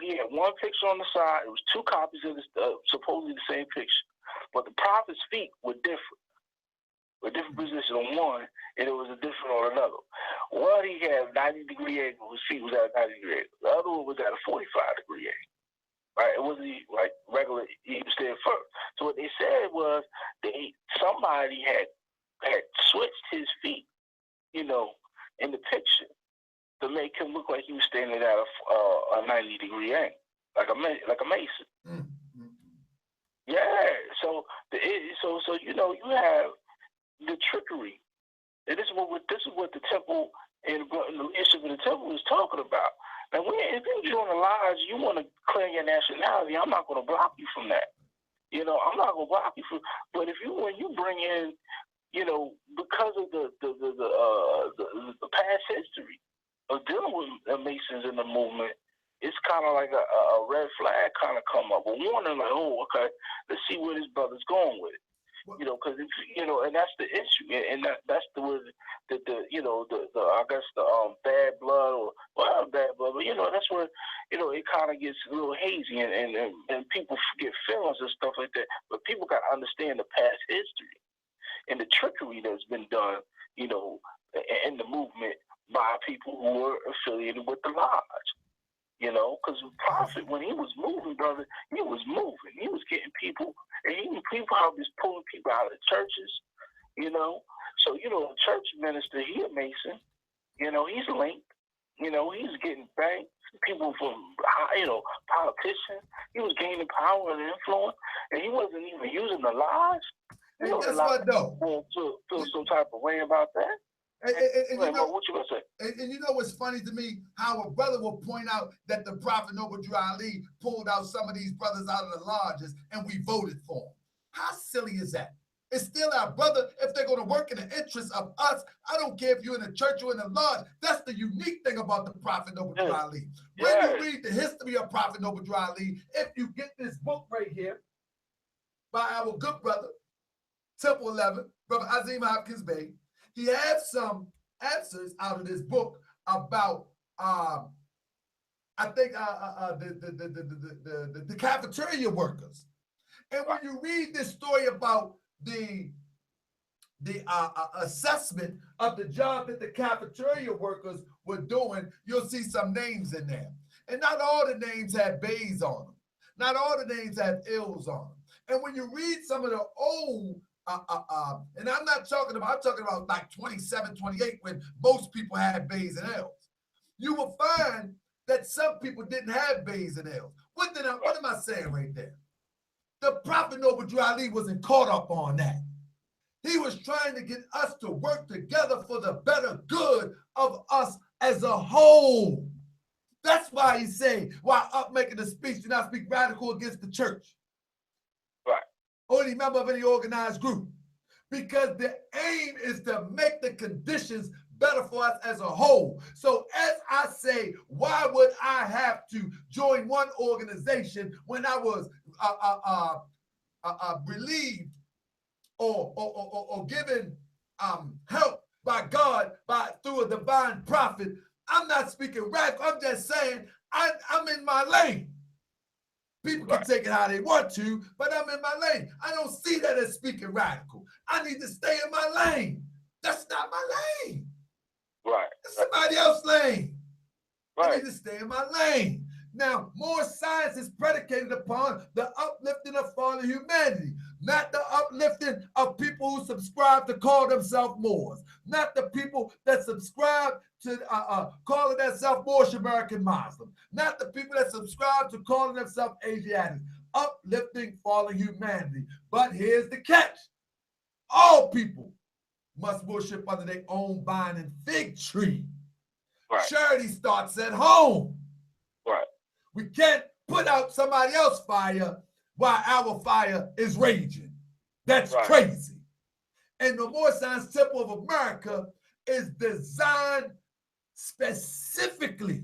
he had one picture on the side. It was two copies of supposedly the same picture, but the prophet's feet were different. A different position on one, and it was a different on another. One, he had a 90-degree angle. His feet was at a 90-degree angle. The other one was at a 45-degree angle. Right? It wasn't like regular. He was staying first. So what they said was somebody had switched his feet, in the picture to make him look like he was standing at a 90-degree angle, like a Mason. Mm-hmm. Yeah. So you have the trickery, and this is what the temple and the leadership of the temple is talking about. Now, if you join the lodge, you want to claim your nationality. I'm not going to block you from that. I'm not going to block you from. But when you bring in, because of the past history of dealing with the Masons in the movement, it's kind of like a red flag kind of come up, a warning, like, oh, okay, let's see where this brother's going with it. Because and that's the issue, and that's the I guess the bad blood, or not bad blood, but that's where it kind of gets a little hazy, and people get feelings and stuff like that. But people got to understand the past history and the trickery that's been done, in the movement by people who were affiliated with the lodge. Because Prophet, when he was moving, brother, he was moving. He was getting people, and people was pulling people out of churches, So, a church minister, he a Mason, he's linked, he's getting banked. People from, politicians, he was gaining power and influence, and he wasn't even using the lodge. And guess what, though? Feel some type of way about that. And what you gonna say? And you know what's funny to me? How a brother will point out that the Prophet Noble Drew Ali pulled out some of these brothers out of the lodges and we voted for them. How silly is that? It's still our brother. If they're going to work in the interest of us, I don't care if you're in a church or in a lodge. That's the unique thing about the Prophet Noble Drew Ali. When you read the history of Prophet Noble Drew Ali, if you get this book right here by our good brother, Temple 11, Brother Azim Hopkins Bey, he has some answers out of this book about, I think, the cafeteria workers. And when you read this story about the assessment of the job that the cafeteria workers were doing, you'll see some names in there. And not all the names had bays on them. Not all the names had ills on them. And when you read some of the old and I'm talking about like 27, 28, when most people had bays and L's. You will find that some people didn't have bays and L's. What am I saying right there? The Prophet Noble Drew Ali wasn't caught up on that. He was trying to get us to work together for the better good of us as a whole. That's why he said, while up making a speech, do not speak radical against the church. Right. Or any member of any organized group, because the aim is to make the conditions better for us as a whole. So as I say, why would I have to join one organization when I was relieved or given help by God through a divine prophet? I'm not speaking radical. I'm just saying I'm in my lane. People can take it how they want to, but I'm in my lane. I don't see that as speaking radical. I need to stay in my lane. That's not my lane. Right. It's somebody else's lane. Right. I need to stay in my lane. Now, Moorish science is predicated upon the uplifting of fallen humanity, not the uplifting of people who subscribe to call themselves Moors, not the people that subscribe to calling themselves Moorish American Muslim, not the people that subscribe to calling themselves Asiatic, uplifting fallen humanity. But here's the catch. All people must worship under their own vine and fig tree. Right. Charity starts at home. Right. We can't put out somebody else's fire while our fire is raging. That's crazy. And the Moorish Science Temple of America is designed specifically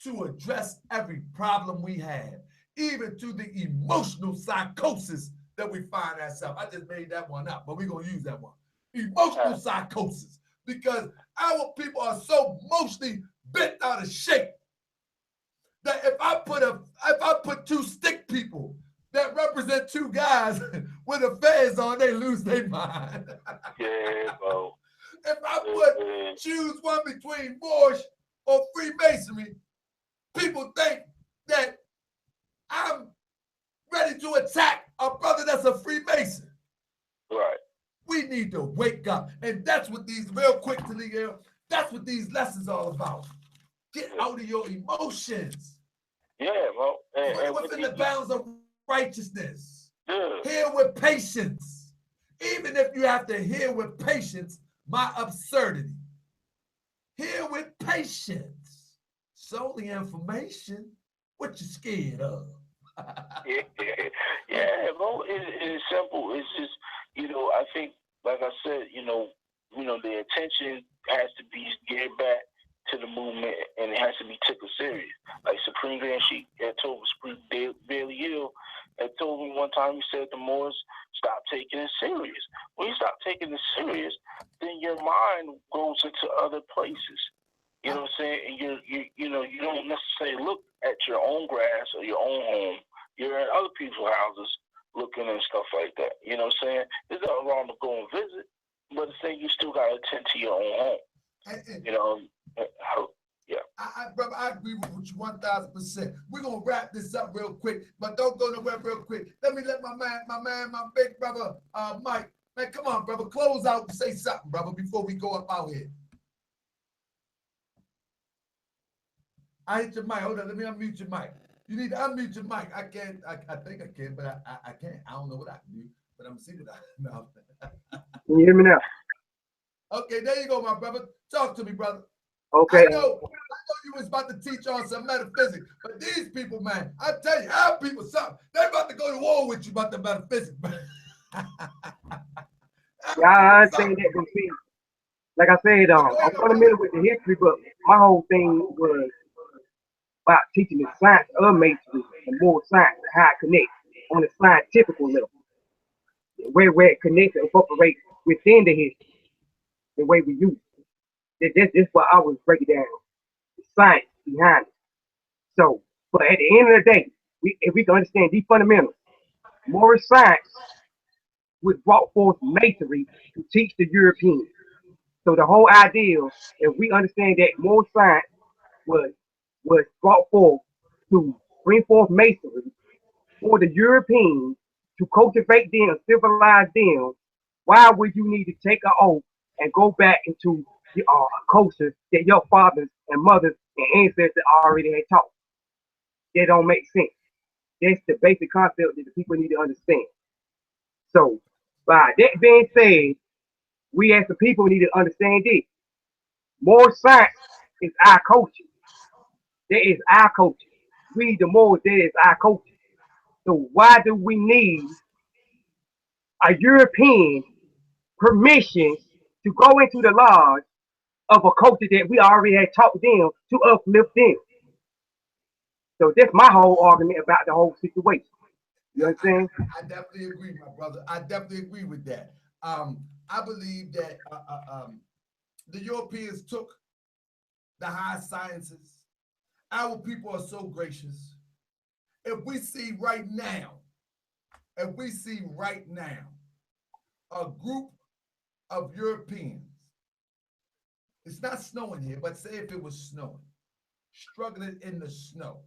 to address every problem we have, even to the emotional psychosis that we find ourselves. I just made that one up, but we're going to use that one. Emotional psychosis, because our people are so emotionally bent out of shape that if I put two stick people that represent two guys with affairs on, they lose their mind. Yeah, bro. If I choose one between Moorish or Freemasonry, people think that I'm ready to attack a brother that's a Freemason. Right. We need to wake up. And that's what these, real quick, Talia, that's what these lessons are all about. Get out of your emotions. Yeah, well. And within the bounds of righteousness. Yeah. Hear with patience. Even if you have to hear with patience my absurdity. Hear with patience. Solely information. What you scared of? Yeah, well, it's simple. It's just, I think, like I said, the attention has to be geared back to the movement, and it has to be taken serious. Like Supreme Grand Sheik had told Supreme Bailey Hill, had told me one time, he said the Moors, stop taking it serious. When you stop taking it serious, then your mind goes into other places. You know what I'm saying? And you know, you don't necessarily look at your own grass or your own home. You're in other people's houses looking and stuff like that. You know what I'm saying? There's nothing wrong to go and visit, but the thing you still gotta attend to your own home. You know, yeah. Brother, I agree with you 1,000%. We're gonna wrap this up real quick, but don't go nowhere real quick. Let me let my big brother, Mike. Man, come on, brother, close out and say something, brother, before we go up out here. I hit your mic. Hold on, let me unmute your mic. You need to unmute your mic. I can't. I think I can, but I can't. I don't know what I can do, but I'm seeing that. No. Can you hear me now? Okay, there you go, my brother. Talk to me, brother. Okay. I know you was about to teach on some metaphysics, but these people, man, I tell you, our people, something, they about to go to war with you about the metaphysics, man. Yeah, I understand that, but see, like I said, I'm familiar with the history, but my whole thing was about teaching the science of masonry and more science, how it connects on a scientific level, where it connects and incorporates within the history, the way we use it. That's what I was breaking down, the science behind it. So, but at the end of the day, if we can understand these fundamentals, Moorish science was brought forth masonry to teach the Europeans. So the whole idea, if we understand that Moorish science was brought forth to bring forth masonry for the Europeans to cultivate them, civilize them, why would you need to take an oath and go back into the culture that your fathers and mothers and ancestors already had taught? That don't make sense. That's the basic concept that the people need to understand. So, by that being said, we as the people need to understand this. More science is our culture. That is our culture. We the Moors, that is our culture. So why do we need a European permission to go into the lodge of a culture that we already had taught them to uplift them? So that's my whole argument about the whole situation. You understand? I definitely agree, my brother. I definitely agree with that. I believe that the Europeans took the high sciences. Our people are so gracious. If we see right now a group of Europeans, it's not snowing here, but say if it was snowing, struggling in the snow,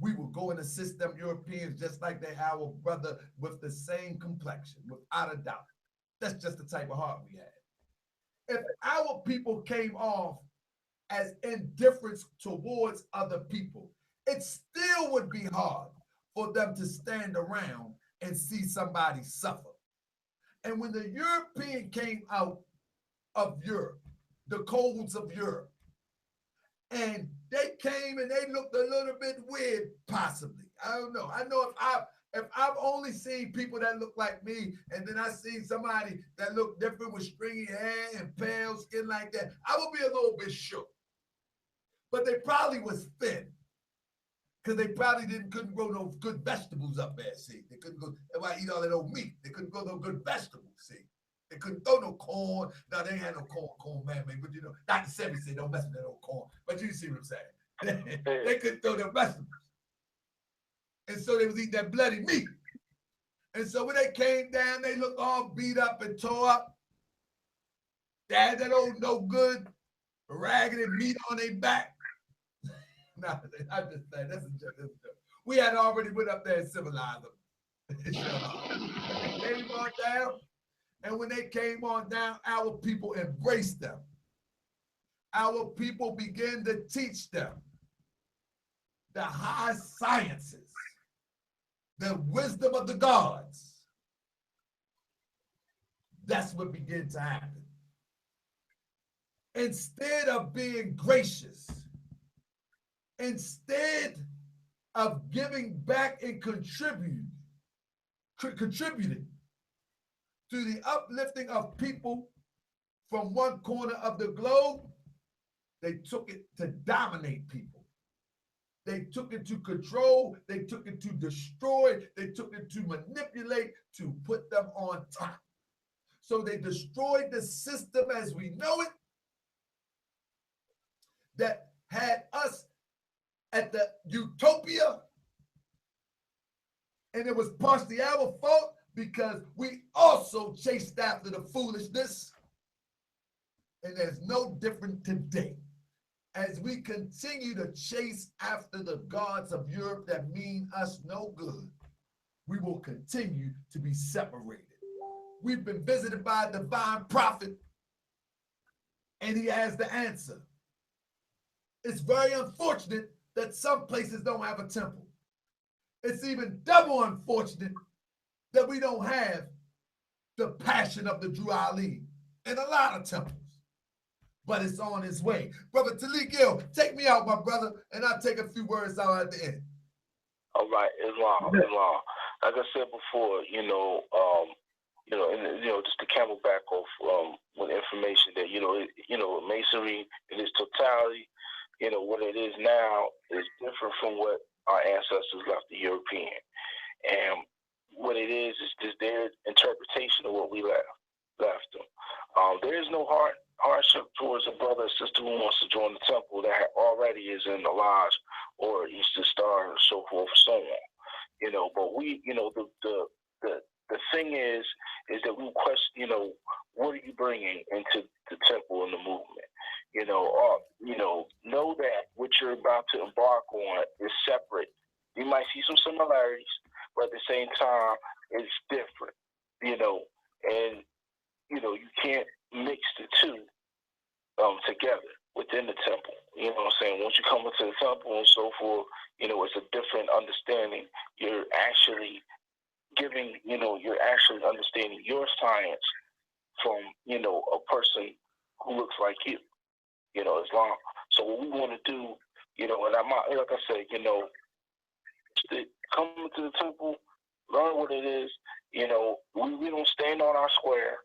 we will go and assist them Europeans just like they our brother with the same complexion, without a doubt. That's just the type of heart we had. If our people came off as indifference towards other people, it still would be hard for them to stand around and see somebody suffer. And when the European came out of Europe, the colds of Europe, and they came and they looked a little bit weird, possibly. I don't know. I know if I've only seen people that look like me, and then I see somebody that looked different with stringy hair and pale skin like that, I would be a little bit shook. But they probably was thin, because they probably couldn't grow no good vegetables up there. See, they couldn't go. Everybody eat all that old meat. They couldn't grow no good vegetables. See, they couldn't throw no corn. No, they ain't had no corn, man. But you know, Dr. Sebi said don't mess with that old corn. But you see what I'm saying? They couldn't throw their vegetables, and so they was eating that bloody meat. And so when they came down, they looked all beat up and tore up. They had that old no good, raggedy meat on their back. No, I'm just saying, that's a joke. We had already went up there and civilized them. They came on down, and when they came on down, our people embraced them. Our people began to teach them the high sciences, the wisdom of the gods. That's what began to happen. Instead of being gracious, instead of giving back and contributing to the uplifting of people from one corner of the globe, they took it to dominate people. They took it to control. They took it to destroy. They took it to manipulate, to put them on top. So they destroyed the system as we know it. that had us at the utopia, and it was partially our fault because we also chased after the foolishness. And there's no different today. As we continue to chase after the gods of Europe that mean us no good, we will continue to be separated. We've been visited by a divine prophet, and he has the answer. It's very unfortunate that some places don't have a temple. It's even double unfortunate that we don't have the passion of the Drew Ali in a lot of temples. But it's on its way. Brother Talik Gill, take me out, my brother, and I'll take a few words out at the end. All right, Islam. Like I said before, just to camelback off with information that Masonry in its totality, what it is now is different from what our ancestors left the European, and what it is just their interpretation of what we left them. There is no hardship towards a brother or sister who wants to join the temple that already is in the lodge or Eastern Star and so forth and so on. But we, the thing is that we question, what are you bringing into the temple and the movement? Know that what you're about to embark on is separate. You might see some similarities, but at the same time, it's different, and you can't mix the two together within the temple. You know what I'm saying? Once you come into the temple and so forth, it's a different understanding. You're actually you're actually understanding your science from, a person who looks like you, Islam. So what we want to do, and like I said, come into the temple, learn what it is. We don't stand on our square.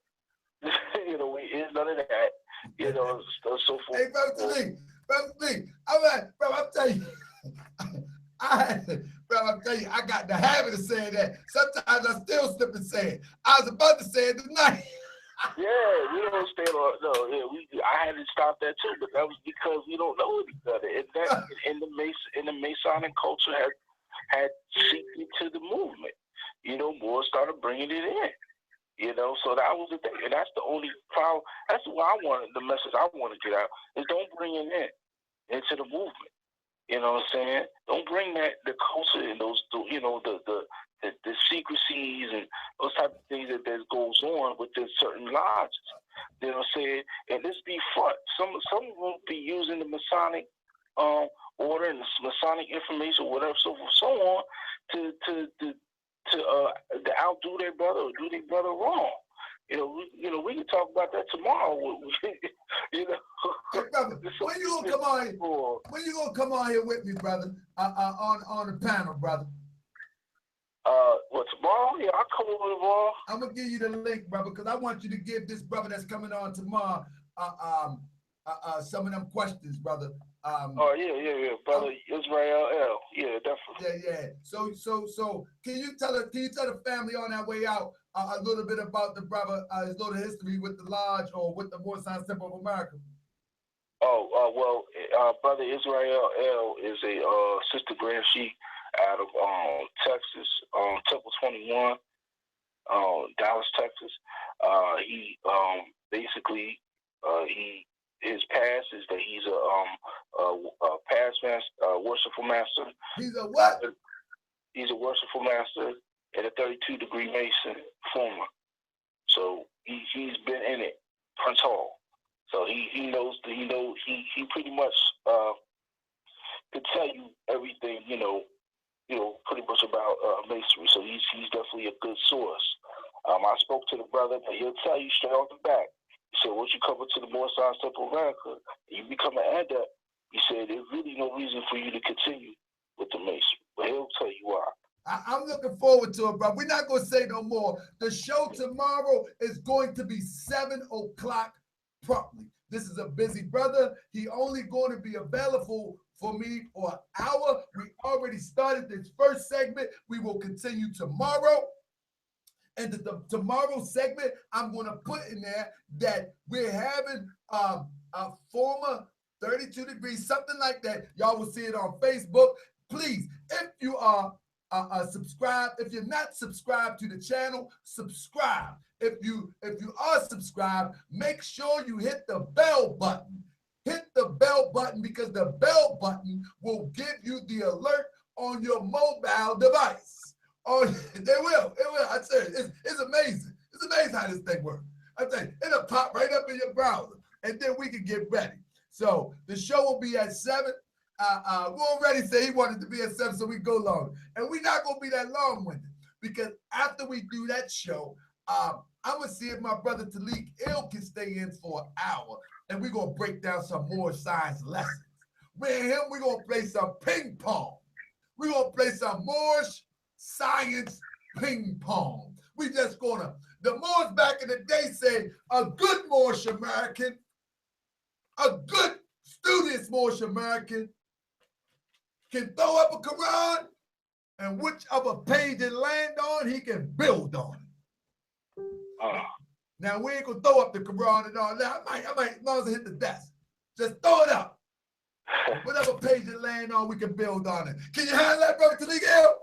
It's none of that. So forth. Hey, Brother Lee, all right, bro, I'm telling you, I got the habit of saying that. Sometimes I still slip and say it. I was about to say it tonight. Yeah, we don't stand on. No, yeah, I had to stop that too, but that was because we don't know each other. And that in the Masonic culture had seeped into the movement. More started bringing it in. So that was the thing, and that's the only problem. That's why the message I want to get out is don't bring it into the movement. You know what I'm saying? Don't bring the culture and those, the secrecies and those type of things that goes on within certain lodges. You know what I'm saying? And this be front. Some will be using the Masonic order and the Masonic information, whatever, so on, to outdo their brother or do their brother wrong. We can talk about that tomorrow. Hey, brother, when you gonna come on here? When you gonna come on here with me, brother? On the panel, brother. Tomorrow? Yeah, I'll come over tomorrow. I'm gonna give you the link, brother, because I want you to give this brother that's coming on tomorrow some of them questions, brother. Yeah, brother Israel L. Yeah, definitely. Yeah. So can you tell the family on that way out a little bit about the brother, his little history with the lodge or with the Moorish Science Temple of America? Brother Israel L. is a sister grand sheik out of Texas, Temple 21, Dallas, Texas. He basically his past is that he's a past master, worshipful master. He's a what? He's a worshipful master and a 32-degree Mason former. So he's been in it, Prince Hall. So he knows he pretty much could tell you everything, pretty much about Masonry. So he's definitely a good source. I spoke to the brother, but he'll tell you straight off the bat. He said, once you come into the Moorish Science Temple of America, and you become an adept, he said, there's really no reason for you to continue with the Masonry. But he'll tell you why. I'm looking forward to it, bro. We're not going to say no more. The show tomorrow is going to be 7 o'clock promptly. This is a busy brother. He only going to be available for me for an hour. We already started this first segment. We will continue tomorrow. And the tomorrow segment, I'm going to put in there that we're having a former 32 degrees, something like that. Y'all will see it on Facebook. Please, if you are subscribed, if you're not subscribed to the channel, subscribe. If you are subscribed, make sure you hit the bell button. Hit the bell button, because the bell button will give you the alert on your mobile device. Oh, it will. I tell you, it's amazing. It's amazing how this thing works. I tell you, it'll pop right up in your browser, and then we can get ready. So the show will be at 7. We already said he wanted to be at 7, so we go long. And we're not going to be that long-winded, because after we do that show, I'm going to see if my brother Talik Ill can stay in for an hour, and we're going to break down some more science lessons. Me and him, we're going to play some ping pong. We're going to play some Moorish Science ping pong. We just going to, the Moors back in the day said, a good Moorish American, a good studious Moorish American can throw up a Quran, and whichever page it land on, he can build on it. Now, we ain't going to throw up the Quran and all that. I might, as long as I hit the desk. Just throw it up. Whatever page it land on, we can build on it. Can you handle that, brother Talik L?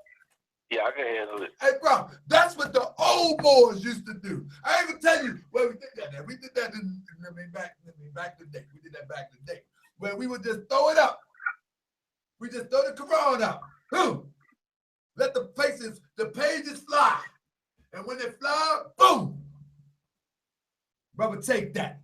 Yeah, I can handle it. Hey, bro, that's what the old Moors used to do. I ain't gonna tell you where we did that. We did that back in the day. We did that back in the day, where we would just throw it up. We just throw the Quran up. Boom. Let the pages fly. And when they fly, boom. Brother, take that.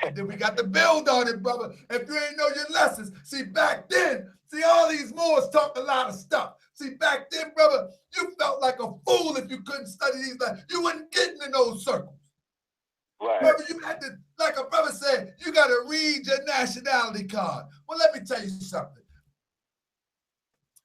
And then we got to build on it, brother. If you ain't know your lessons, see, back then, all these Moors talk a lot of stuff. See, back then, brother, you felt like a fool if you couldn't study these lessons. You wasn't getting in those circles. Right. Brother, you had to, like a brother said, you got to read your nationality card. Well, let me tell you something.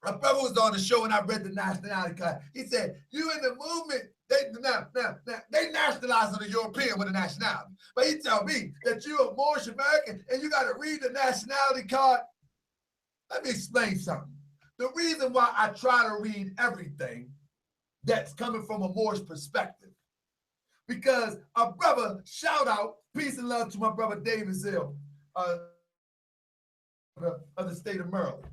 A brother was on the show and I read the nationality card. He said, you in the movement, they nationalized the European with a nationality. But he tell me that you're a Moorish American and you got to read the nationality card. Let me explain something. The reason why I try to read everything that's coming from a Moorish perspective, because a brother, shout out, peace and love to my brother David Zill of the state of Maryland.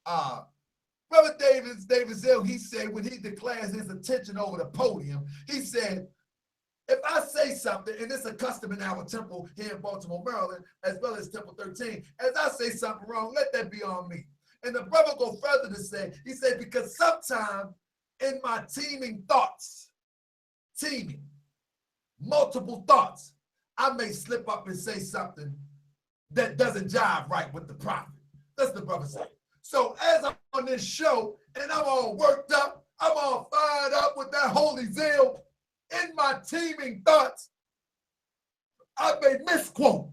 Brother David Zill, he said when he declares his attention over the podium, he said, if I say something, and it's a custom in our temple here in Baltimore, Maryland, as well as Temple 13, as I say something wrong, let that be on me. And the brother go further to say, he said, because sometimes in my teeming thoughts, multiple thoughts, I may slip up and say something that doesn't jive right with the prophet. That's the brother saying. So as I'm on this show and I'm all worked up, I'm all fired up with that holy zeal, in my teeming thoughts, I may misquote.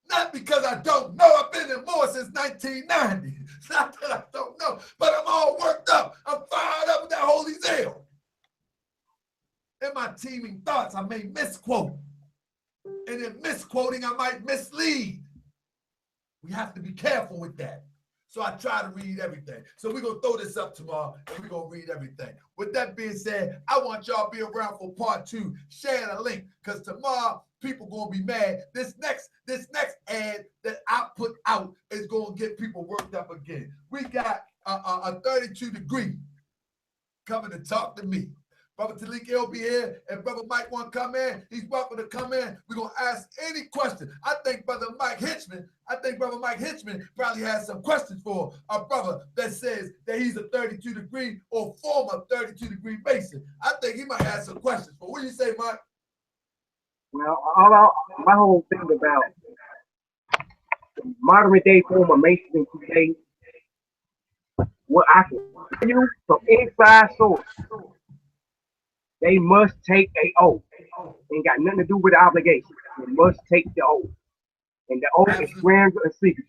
Not because I don't know. I've been in more since 1990. It's not that I don't know, but I'm all worked up. I'm fired up with that holy zeal. In my teeming thoughts, I may misquote. And in misquoting, I might mislead. We have to be careful with that. So I try to read everything. So we're going to throw this up tomorrow, and we're going to read everything. With that being said, I want y'all to be around for part 2. Share the link, because tomorrow, people going to be mad. This next ad that I put out is going to get people worked up again. We got a 32 degree coming to talk to me. Brother Talik will be here. If Brother Mike want to come in, he's welcome to come in. We're going to ask any question. I think Brother Mike Hitchman probably has some questions for a brother that says that he's a 32 degree or former 32 degree Mason. I think he might have some questions for. What do you say, Mike? Well, my whole thing about modern day form of Masonry today, what I can tell you from inside source, they must take an oath. Ain't got nothing to do with the obligation. They must take the oath. And the oath is swearing to a secret.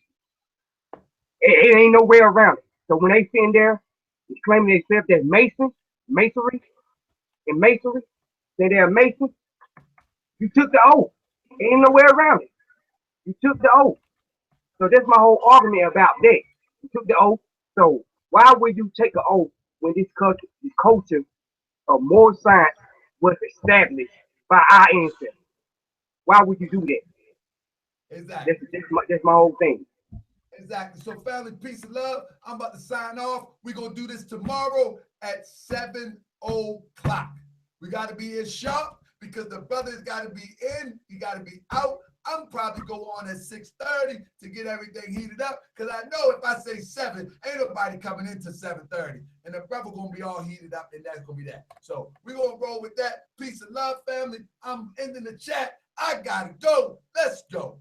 It ain't no way around it. So when they sit there, they claiming themselves as masonry, say they're Mason, you took the oath. Ain't no way around it. You took the oath. So that's my whole argument about that. You took the oath. So why would you take an oath when this culture of Moorish science was established by our ancestors? Why would you do that? Exactly. That's my whole thing. Exactly. So, family, peace and love. I'm about to sign off. We're going to do this tomorrow at 7 o'clock. We got to be here sharp because the brother's got to be in. He got to be out. I'm probably go on at 6:30 to get everything heated up because I know if I say 7, ain't nobody coming into 7:30. And the brother going to be all heated up, and that's going to be that. So we're going to roll with that. Peace and love, family. I'm ending the chat. I got to go. Let's go.